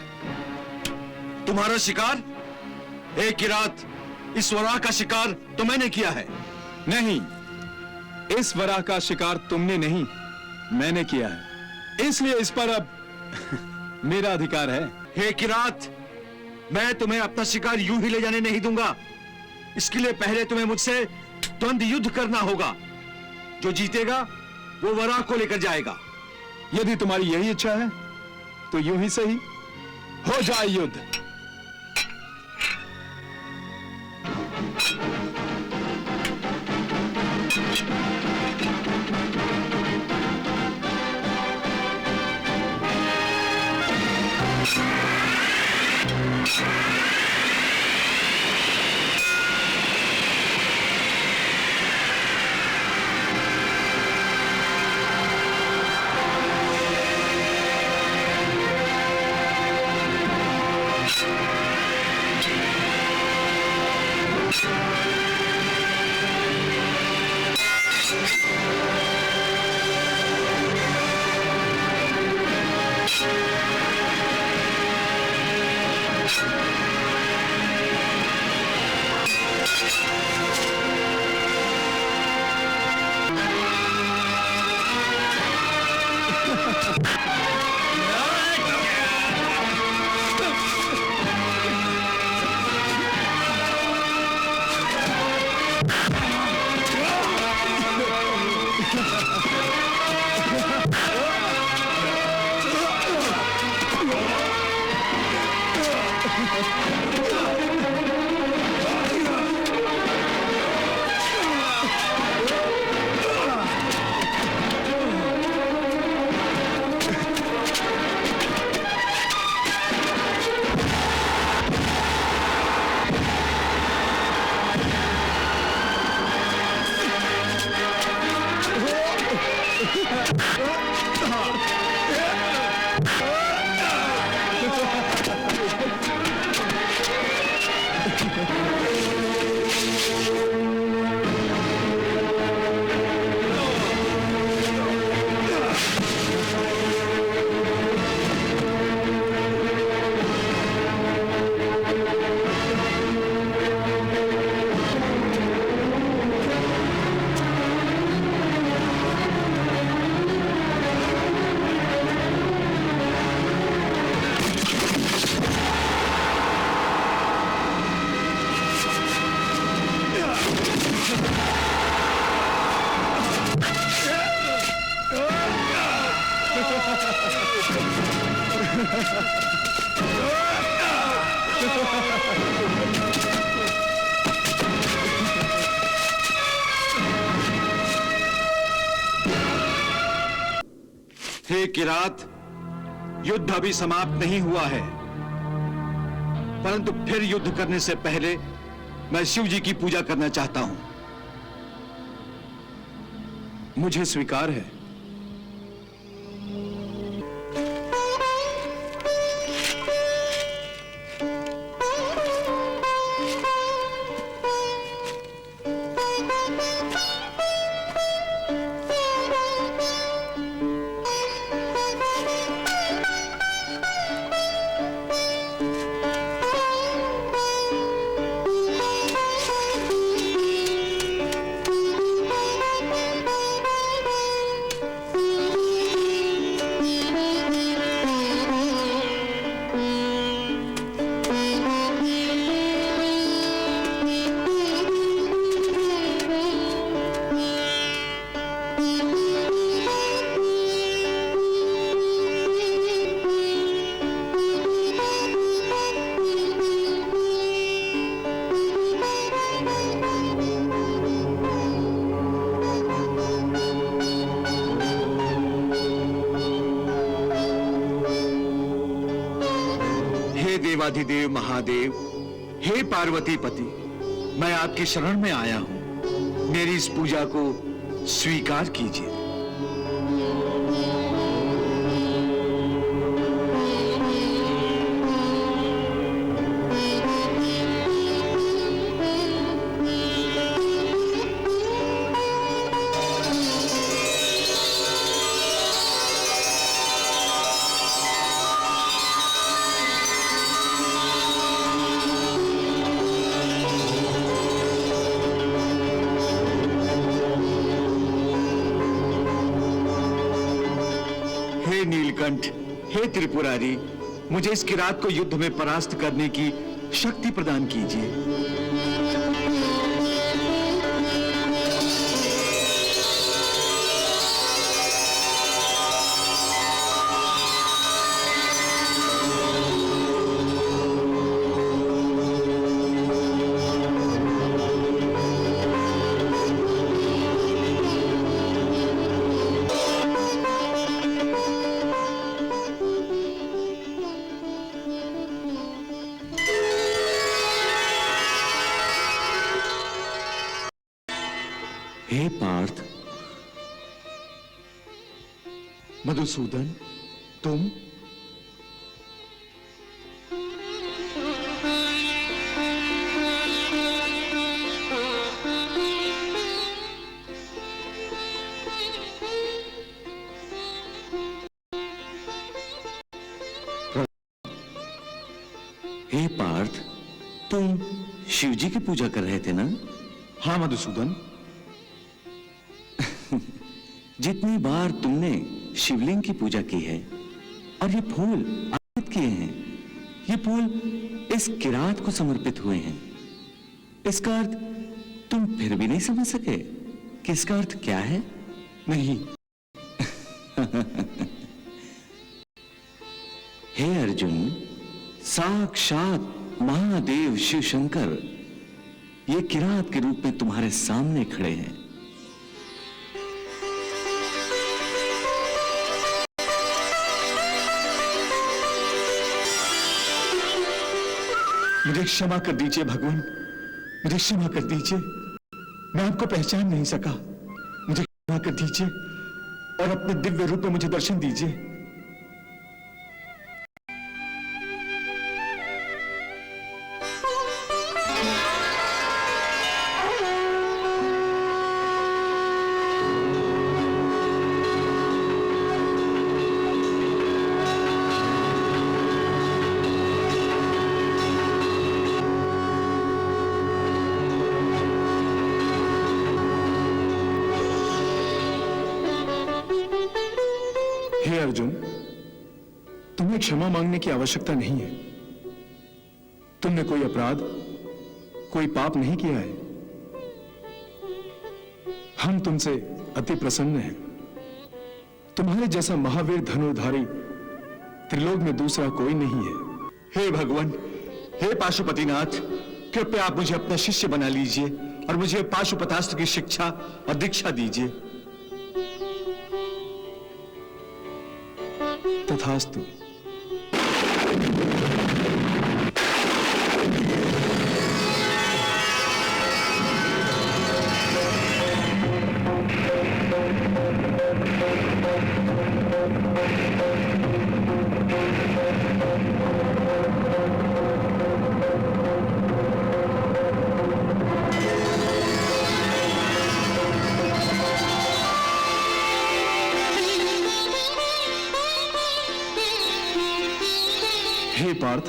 तुम्हारा शिकार? एक किरात, इस वराह का शिकार तो मैंने किया है। नहीं, इस वराह का शिकार तुमने नहीं, मैंने किया है। इसलिए इस पर अब मेरा अधिकार है। हे किरात, मैं तुम्हें अपना शिकार यूं ही ले जाने नहीं दूंगा। इसके लिए पहले तुम्हें मुझसे द्वंद्व युद्ध करना होगा। जो जीतेगा वो वराह को लेकर जाएगा। यदि तुम्हारी यही इच्छा है तो यूं ही सही, हो जाए युद्ध। हे किरात, युद्ध अभी समाप्त नहीं हुआ है, परंतु फिर युद्ध करने से पहले मैं शिव जी की पूजा करना चाहता हूं। मुझे स्वीकार है। देवाधिदेव महादेव, हे पार्वती पति, मैं आपकी शरण में आया हूं। मेरी इस पूजा को स्वीकार कीजिए। हे नीलकंठ, हे त्रिपुरारी, मुझे इस किरात को युद्ध में परास्त करने की शक्ति प्रदान कीजिए। हे पार्थ, मधुसूदन, तुम? हे पार्थ, तुम शिव जी की पूजा कर रहे थे ना? हाँ मधुसूदन। जितनी बार तुमने शिवलिंग की पूजा की है और ये फूल अर्पित किए हैं, ये फूल इस किरात को समर्पित हुए हैं। इसका अर्थ तुम फिर भी नहीं समझ सके कि इसका अर्थ क्या है? नहीं। हे अर्जुन, साक्षात महादेव शिव शंकर ये किरात के रूप में तुम्हारे सामने खड़े हैं। मुझे क्षमा कर दीजिए भगवान, मुझे क्षमा कर दीजिए। मैं आपको पहचान नहीं सका, मुझे क्षमा कर दीजिए और अपने दिव्य रूप में मुझे दर्शन दीजिए। हे अर्जुन, तुम्हें क्षमा मांगने की आवश्यकता नहीं है। तुमने कोई अपराध, कोई पाप नहीं किया है। हम तुमसे अति प्रसन्न हैं। तुम्हारे जैसा महावीर धनुर्धारी त्रिलोक में दूसरा कोई नहीं है। हे भगवान, हे पाशुपतिनाथ, कृपया आप मुझे अपना शिष्य बना लीजिए और मुझे पाशुपतास्त्र की शिक्षा और दीक्षा दीजिए। तथास्तु। हे पार्थ,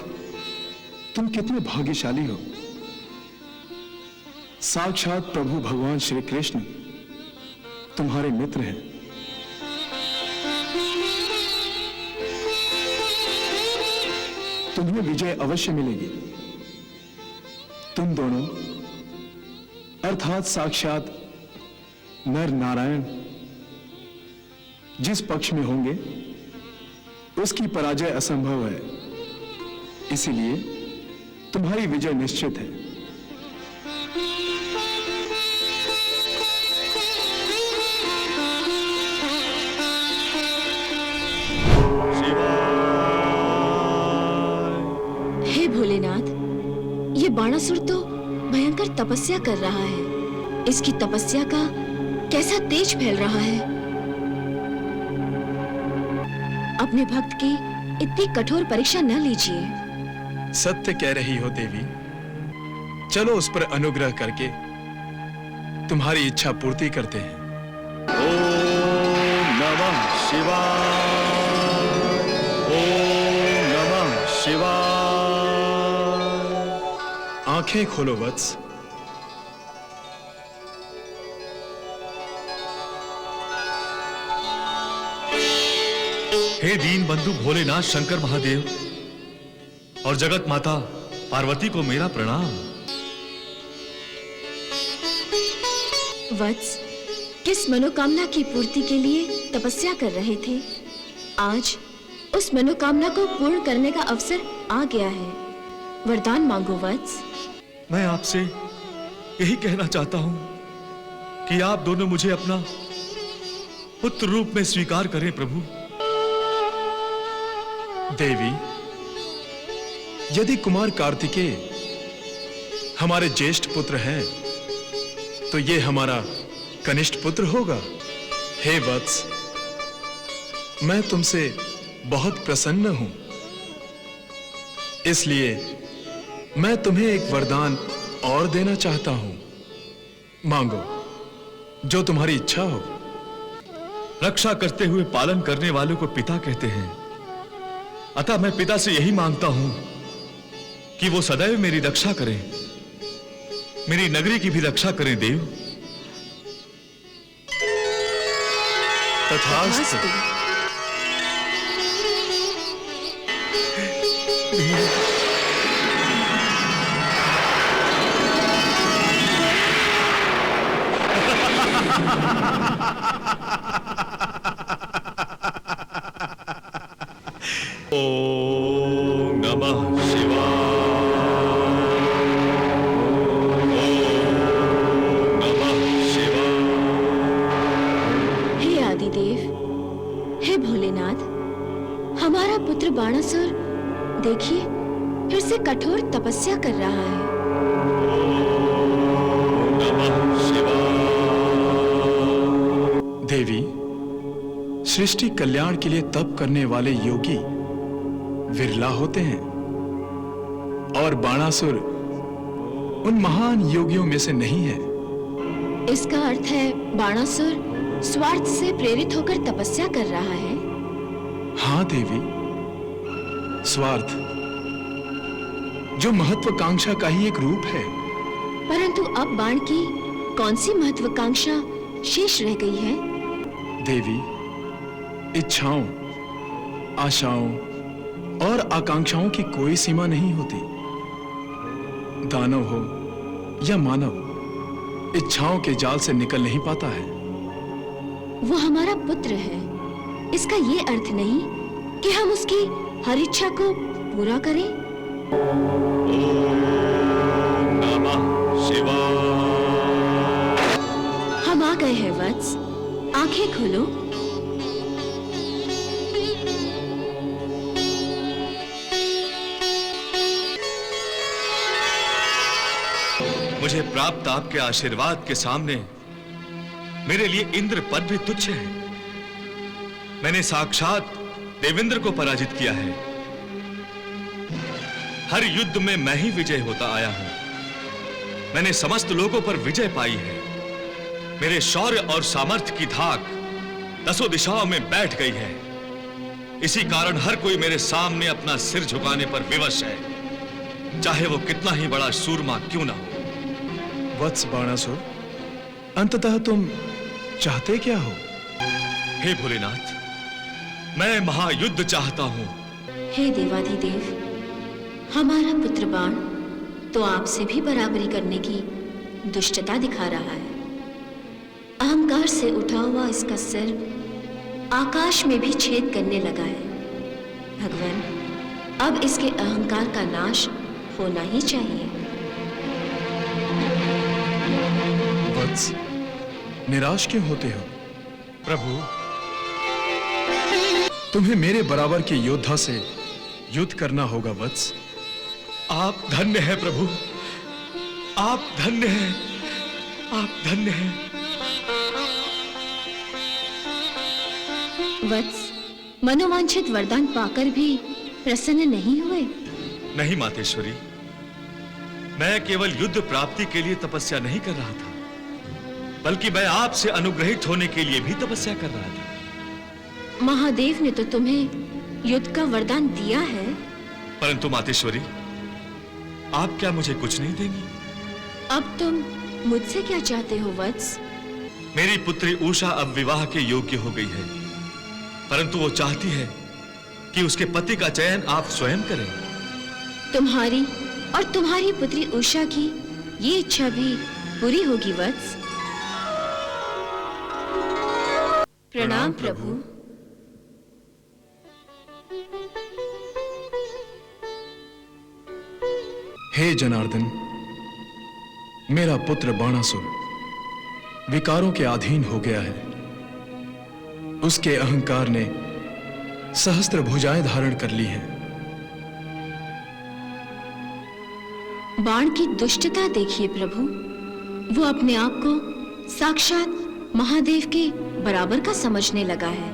तुम कितने भाग्यशाली हो। साक्षात प्रभु भगवान श्री कृष्ण तुम्हारे मित्र हैं। तुम्हें विजय अवश्य मिलेगी। तुम दोनों अर्थात साक्षात नर नारायण जिस पक्ष में होंगे उसकी पराजय असंभव है। इसीलिए तुम्हारी विजय निश्चित है। हे भोलेनाथ, ये बाणासुर तो भयंकर तपस्या कर रहा है। इसकी तपस्या का कैसा तेज फैल रहा है। अपने भक्त की इतनी कठोर परीक्षा न लीजिए। सत्य कह रही हो देवी। चलो उस पर अनुग्रह करके तुम्हारी इच्छा पूर्ति करते हैं। ओम नमः शिवाय। ओम नमः शिवाय। आंखें खोलो वत्स। हे दीन बंधु भोलेनाथ शंकर महादेव और जगत माता पार्वती को मेरा प्रणाम। वत्स, किस मनोकामना की पूर्ति के लिए तपस्या कर रहे थे? आज उस मनोकामना को पूर्ण करने का अवसर आ गया है। वरदान मांगो वत्स। मैं आपसे यही कहना चाहता हूं कि आप दोनों मुझे अपना पुत्र रूप में स्वीकार करें प्रभु। देवी, यदि कुमार कार्तिकेय हमारे ज्येष्ठ पुत्र हैं, तो ये हमारा कनिष्ठ पुत्र होगा। हे वत्स, मैं तुमसे बहुत प्रसन्न हूं। इसलिए मैं तुम्हें एक वरदान और देना चाहता हूं। मांगो, जो तुम्हारी इच्छा हो। रक्षा करते हुए पालन करने वालों को पिता कहते हैं। अतः मैं पिता से यही मांगता हूं कि वो सदैव मेरी रक्षा करें, मेरी नगरी की भी रक्षा करें देव। तथास्तु। ओम नमः शिवाय। हे भोलेनाथ, हमारा पुत्र बाणासुर देखिए फिर से कठोर तपस्या कर रहा है। देवी, सृष्टि कल्याण के लिए तप करने वाले योगी विरला होते हैं और बाणासुर उन महान योगियों में से नहीं है। इसका अर्थ है बाणासुर स्वार्थ से प्रेरित होकर तपस्या कर रहा है। हाँ देवी, स्वार्थ जो महत्वाकांक्षा का ही एक रूप है। परंतु अब बाण की कौन सी महत्वाकांक्षा शेष रह गई है? देवी, इच्छाओं, आशाओं और आकांक्षाओं की कोई सीमा नहीं होती। दानव हो या मानव इच्छाओं के जाल से निकल नहीं पाता है। वो हमारा पुत्र है, इसका ये अर्थ नहीं कि हम उसकी हर इच्छा को पूरा करें। नमः शिवाय। हम आ गए हैं वत्स, आंखें खोलो। मुझे प्राप्त आपके आशीर्वाद के सामने मेरे लिए इंद्र पद भी तुच्छ है। मैंने साक्षात देवेंद्र को पराजित किया है। हर युद्ध में मैं ही विजय होता आया हूं। मैंने समस्त लोगों पर विजय पाई है। मेरे शौर्य और सामर्थ्य की धाक दसों दिशाओं में बैठ गई है। इसी कारण हर कोई मेरे सामने अपना सिर झुकाने पर विवश है, चाहे वो कितना ही बड़ा सूरमा क्यों ना हो। वत्स बाणासुर, अंततः तुम चाहते क्या हो? हे भोलेनाथ, मैं महायुद्ध चाहता हूं। हे देवाधिदेव, हमारा पुत्र बाण तो आपसे भी बराबरी करने की दुष्टता दिखा रहा है। अहंकार से उठा हुआ इसका सिर आकाश में भी छेद करने लगा है। भगवान, अब इसके अहंकार का नाश होना ही चाहिए। वत्स, निराश क्यों होते हो? प्रभु, तुम्हें मेरे बराबर के योद्धा से युद्ध करना होगा वत्स। आप धन्य हैं प्रभु, आप धन्य हैं, आप धन्य हैं। वत्स, मनोवांछित वरदान पाकर भी प्रसन्न नहीं हुए? नहीं मातेश्वरी, मैं केवल युद्ध प्राप्ति के लिए तपस्या नहीं कर रहा था, बल्कि मैं आपसे अनुग्रहित होने के लिए भी तपस्या कर रहा था। महादेव ने तो तुम्हें युद्ध का वरदान दिया है। परंतु मातेश्वरी, आप क्या मुझे कुछ नहीं देंगी? अब तुम मुझसे क्या चाहते हो वत्स? मेरी पुत्री उषा अब विवाह के योग्य हो गई है, परंतु वो चाहती है कि उसके पति का चयन आप स्वयं करें। तुम्हारी और तुम्हारी पुत्री उषा की ये इच्छा भी पूरी होगी वत्स। प्रणाम प्रभु। हे जनार्दन, मेरा पुत्र बाणासुर विकारों के अधीन हो गया है। उसके अहंकार ने सहस्त्र भुजाएं धारण कर ली हैं। बाण की दुष्टता देखिए प्रभु, वो अपने आप को साक्षात महादेव के बराबर का समझने लगा है।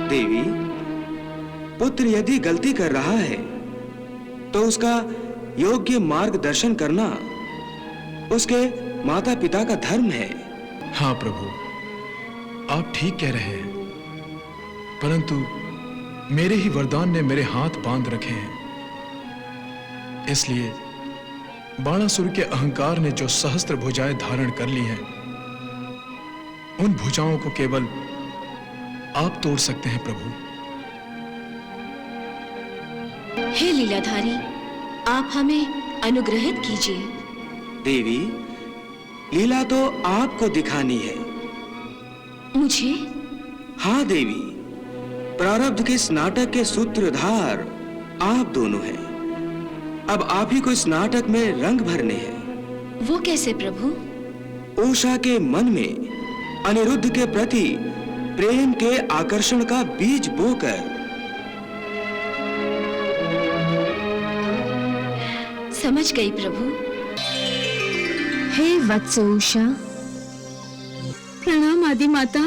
देवी, पुत्र यदि गलती कर रहा है तो उसका योग्य मार्गदर्शन करना उसके माता पिता का धर्म है। हाँ प्रभु, आप ठीक कह रहे हैं, परंतु मेरे ही वरदान ने मेरे हाथ बांध रखे हैं। इसलिए बाणासुर के अहंकार ने जो सहस्त्र भुजाएं धारण कर ली हैं, उन भुजाओं को केवल आप तोड़ सकते हैं प्रभु। हे लीलाधारी, आप हमें अनुग्रहित कीजिए। देवी, लीला तो आपको दिखानी है। मुझे? हाँ देवी, प्रारब्ध के इस नाटक के सूत्रधार आप दोनों हैं। अब आप ही को इस नाटक में रंग भरने हैं। वो कैसे प्रभु? उषा के मन में अनिरुद्ध के प्रति प्रेम के आकर्षण का बीज बोकर। समझ गई प्रभु। हे वत्स उषा। प्रणाम आदि माता।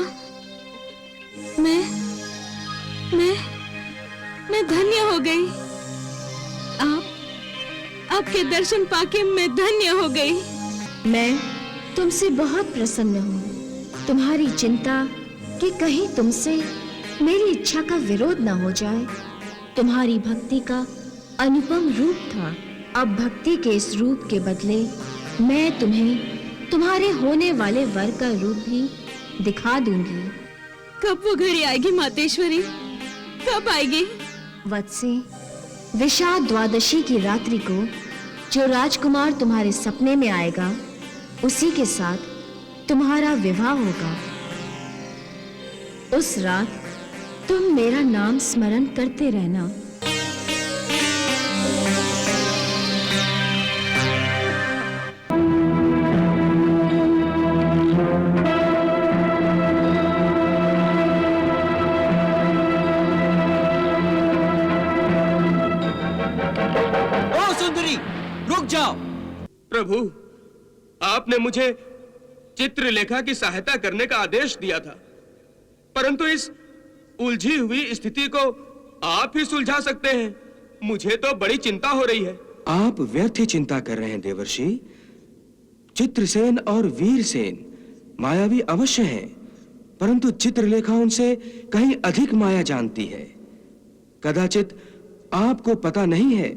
मैं धन्य हो गई। आपके दर्शन पाके मैं धन्य हो गई। मैं तुमसे बहुत प्रसन्न हूँ। तुम्हारी चिंता कि कहीं तुमसे मेरी इच्छा का विरोध न हो जाए। तुम्हारी भक्ति का अनुपम रूप था। अब भक्ति के इस रूप के बदले मैं तुम्हें तुम्हारे होने वाले वर का रूप भी दिखा दूंगी। कब वो घड़ी आएगी मातेश्वरी? कब आएगी? वत्से, विशाख द्वादशी की रात्रि को जो राजकुमार तुम्हारे सपने में आएगा, उसी के साथ तुम्हारा विवाह होगा। उस रात तुम मेरा नाम स्मरण करते रहना। प्रभु, आपने मुझे चित्रलेखा की सहायता करने का आदेश दिया था, परंतु इस उलझी हुई स्थिति को आप ही सुलझा सकते हैं। मुझे तो बड़ी चिंता हो रही है। आप व्यर्थ ही चिंता कर रहे हैं देवर्षि। चित्रसेन और वीरसेन मायावी अवश्य हैं, परंतु चित्रलेखा उनसे कहीं अधिक माया जानती है। कदाचित आपको पता नहीं है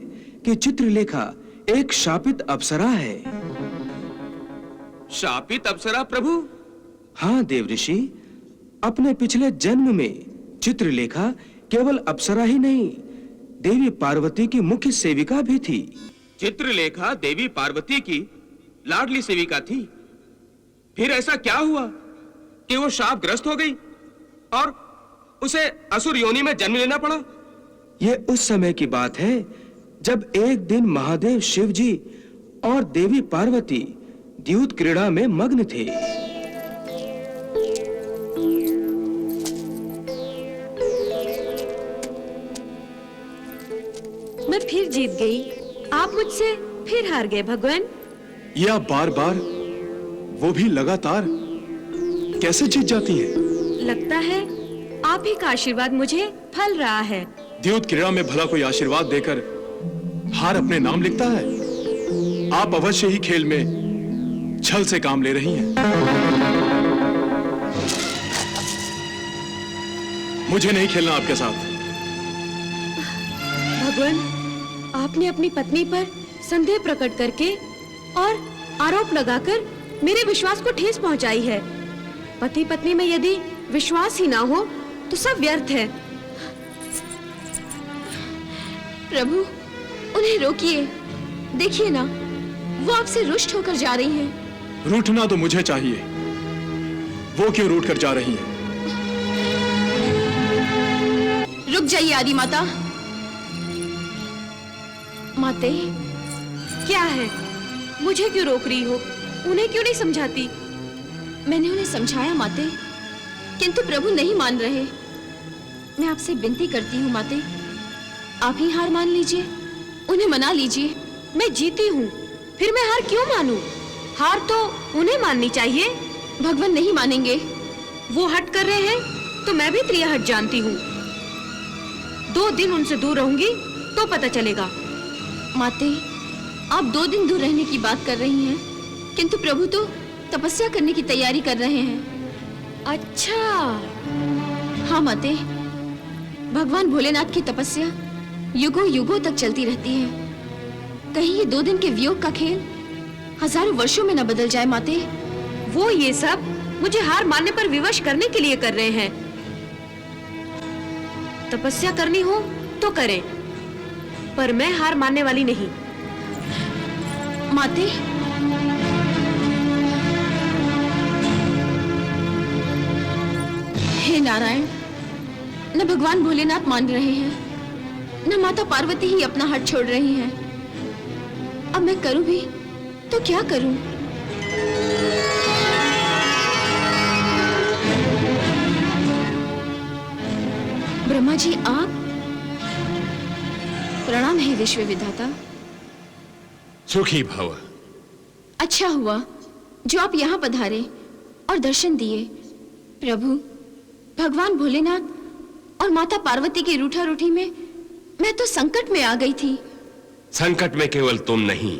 कि चित्रलेखा एक शापित अप्सरा है। शापित अप्सरा प्रभु? हाँ देवऋषि, अपने पिछले जन्म में चित्रलेखा केवल अप्सरा ही नहीं, देवी पार्वती की मुख्य सेविका भी थी। चित्रलेखा देवी पार्वती की लाडली सेविका थी। फिर ऐसा क्या हुआ कि वो शापग्रस्त हो गई और उसे असुर योनि में जन्म लेना पड़ा? यह उस समय की बात है जब एक दिन महादेव शिव जी और देवी पार्वती द्यूत क्रीड़ा में मग्न थे। मैं फिर जीत गई। आप मुझसे फिर हार गए भगवान। ये आप बार बार, वो भी लगातार कैसे जीत जाती हैं? लगता है आप ही का आशीर्वाद मुझे फल रहा है। द्यूत क्रीड़ा में भला कोई आशीर्वाद देकर हार अपने नाम लिखता है? आप अवश्य ही खेल में छल से काम ले रही हैं। मुझे नहीं खेलना आपके साथ। भगवान, आपने अपनी पत्नी पर संदेह प्रकट करके और आरोप लगाकर मेरे विश्वास को ठेस पहुंचाई है। पति पत्नी में यदि विश्वास ही ना हो तो सब व्यर्थ है। प्रभु, उन्हें रोकिए। देखिए ना, वो आपसे रुष्ट होकर जा रही हैं। रूठना तो मुझे चाहिए, वो क्यों रूठ कर जा रही हैं? रुक जाइए आदि माता। माते, क्या है? मुझे क्यों रोक रही हो? उन्हें क्यों नहीं समझाती? मैंने उन्हें समझाया माते, किंतु प्रभु नहीं मान रहे। मैं आपसे विनती करती हूँ माते, आप ही हार मान लीजिए, उन्हें मना लीजिए। मैं जीती हूँ, फिर मैं हार क्यों मानूं? हार तो उन्हें माननी चाहिए। भगवान नहीं मानेंगे। वो हट कर रहे हैं तो मैं भी त्रिया हट जानती हूँ। 2 दिन उनसे दूर रहूंगी तो पता चलेगा। माते, आप 2 दिन दूर रहने की बात कर रही हैं, किंतु प्रभु तो तपस्या करने की तैयारी कर रहे हैं। अच्छा। हाँ माते, भगवान भोलेनाथ की तपस्या युगों युगों तक चलती रहती है। कहीं ये 2 दिन के वियोग का खेल हजारों वर्षों में न बदल जाए माते। वो ये सब मुझे हार मानने पर विवश करने के लिए कर रहे हैं। तपस्या करनी हो तो करें, पर मैं हार मानने वाली नहीं। माते, हे नारायण, न भगवान भोलेनाथ मान रहे हैं, न माता पार्वती ही अपना हट छोड़ रही हैं। अब मैं करूं भी तो क्या करूं? ब्रह्मा जी, आप? प्रणाम है विश्व विधाता। सुखी भव। अच्छा हुआ जो आप यहाँ पधारे और दर्शन दिए। प्रभु, भगवान भोलेनाथ और माता पार्वती की रूठा रूठी में मैं तो संकट में आ गई थी। संकट में केवल तुम नहीं,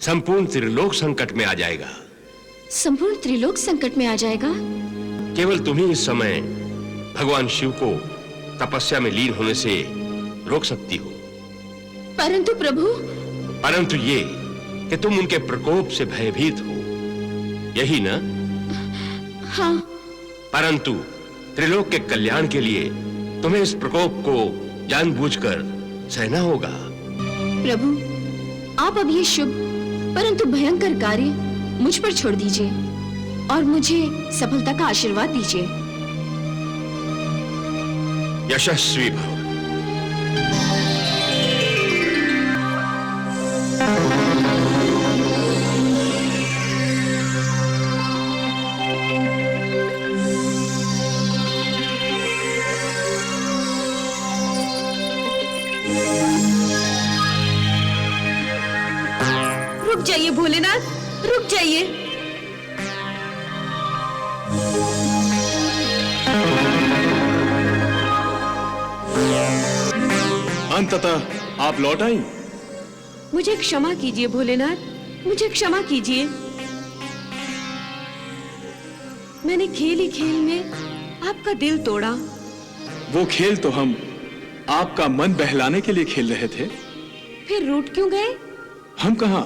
संपूर्ण त्रिलोक संकट में आ जाएगा। संपूर्ण त्रिलोक संकट में आ जाएगा? केवल तुम ही इस समय भगवान शिव को तपस्या में लीन होने से रोक सकती हो। परंतु प्रभु। परंतु ये कि तुम उनके प्रकोप से भयभीत हो, यही ना? हाँ। परंतु त्रिलोक के कल्याण के लिए तुम्हें इस प्रकोप को जानबूझकर सहना होगा। प्रभु, आप अब ये शुभ परंतु भयंकर कार्य मुझ पर छोड़ दीजिए और मुझे सफलता का आशीर्वाद दीजिए। यशस्वी भव। रुक जाइए भोलेनाथ, रुक जाइए। अंततः आप लौट आई। मुझे क्षमा कीजिए भोलेनाथ, मुझे क्षमा कीजिए। मैंने खेल ही खेल में आपका दिल तोड़ा। वो खेल तो हम आपका मन बहलाने के लिए खेल रहे थे। फिर रूठ क्यों गए? हम कहां,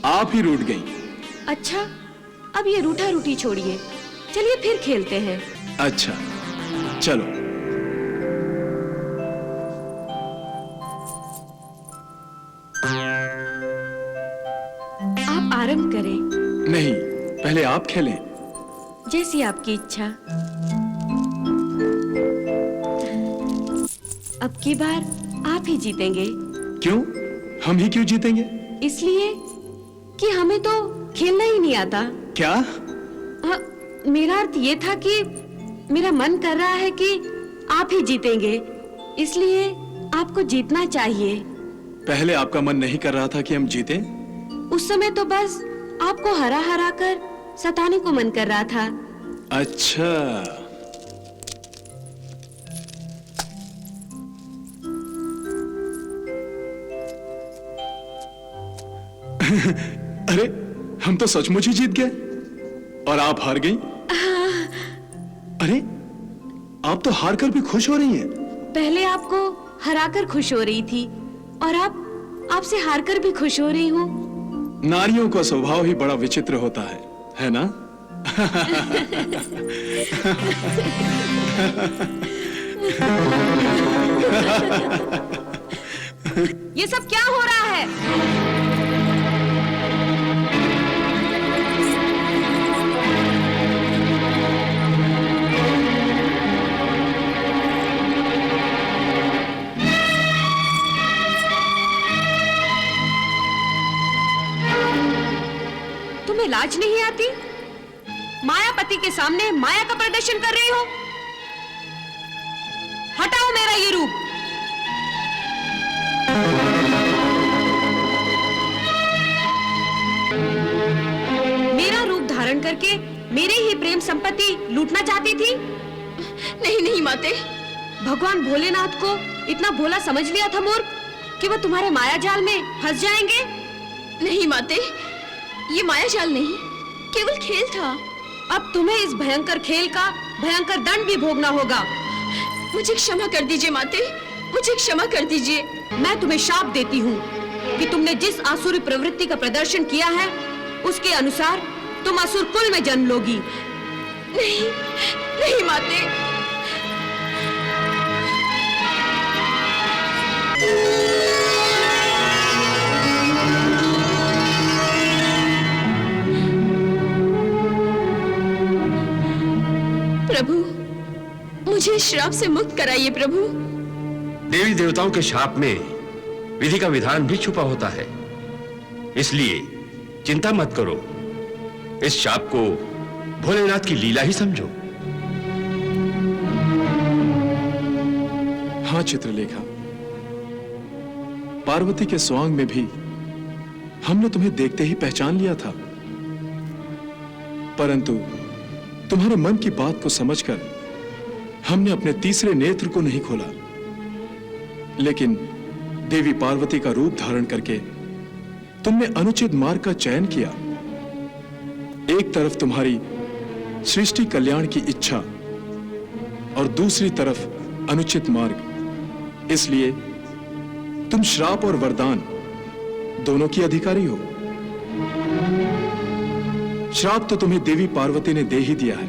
आप ही रूठ गईं। अच्छा, अब ये रूठा रूठी छोड़िए, चलिए फिर खेलते हैं। अच्छा, चलो। आप आरंभ करें। नहीं, पहले आप खेलें। जैसी आपकी इच्छा। अब की बार आप ही जीतेंगे। क्यों? हम ही क्यों जीतेंगे? इसलिए कि हमें तो खेलना ही नहीं आता। क्या? मेरा अर्थ ये था कि मेरा मन कर रहा है कि आप ही जीतेंगे, इसलिए आपको जीतना चाहिए। पहले आपका मन नहीं कर रहा था कि हम जीतें? उस समय तो बस आपको हरा हरा कर सताने को मन कर रहा था। अच्छा। अरे, हम तो सचमुच ही जीत गए और आप हार गई। अरे, आप तो हार कर भी खुश हो रही हैं। पहले आपको हराकर खुश हो रही थी और अब आपसे हार कर भी खुश हो रही हूँ। नारियों का स्वभाव ही बड़ा विचित्र होता है ना? ये सब क्या हो रहा है? तुम्हें लाज नहीं आती? मायापति के सामने माया का प्रदर्शन कर रही हो? हटाओ मेरा ये रूप। मेरा रूप धारण करके मेरे ही प्रेम संपत्ति लूटना चाहती थी? नहीं नहीं माते, भगवान भोलेनाथ को इतना भोला समझ लिया था मूर्ख कि वो तुम्हारे माया जाल में फंस जाएंगे? नहीं माते, ये माया जाल नहीं, केवल खेल था। अब तुम्हें इस भयंकर खेल का भयंकर दंड भी भोगना होगा। मुझे क्षमा कर दीजिए माते, मुझे क्षमा कर दीजिए। मैं तुम्हें शाप देती हूँ कि तुमने जिस आसुरी प्रवृत्ति का प्रदर्शन किया है उसके अनुसार तुम असुर कुल में जन्म लोगी। नहीं, नहीं माते। प्रभु, मुझे इस श्राप से मुक्त कराइए प्रभु। देवी देवताओं के शाप में विधि का विधान भी छुपा होता है, इसलिए चिंता मत करो। इस शाप को भोलेनाथ की लीला ही समझो। हाँ चित्रलेखा, पार्वती के स्वांग में भी हमने तुम्हें देखते ही पहचान लिया था, परंतु तुम्हारे मन की बात को समझकर हमने अपने तीसरे नेत्र को नहीं खोला, लेकिन देवी पार्वती का रूप धारण करके तुमने अनुचित मार्ग का चयन किया। एक तरफ तुम्हारी सृष्टि कल्याण की इच्छा और दूसरी तरफ अनुचित मार्ग, इसलिए तुम श्राप और वरदान दोनों की अधिकारी हो। श्राप तो तुम्हें देवी पार्वती ने दे ही दिया है,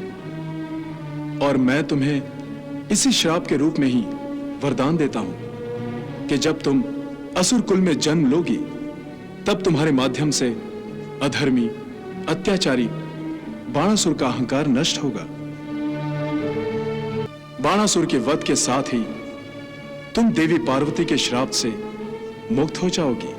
और मैं तुम्हें इसी श्राप के रूप में ही वरदान देता हूं कि जब तुम असुर कुल में जन्म लोगी, तब तुम्हारे माध्यम से अधर्मी, अत्याचारी बाणासुर का अहंकार नष्ट होगा। बाणासुर के वध के साथ ही तुम देवी पार्वती के श्राप से मुक्त हो जाओगी।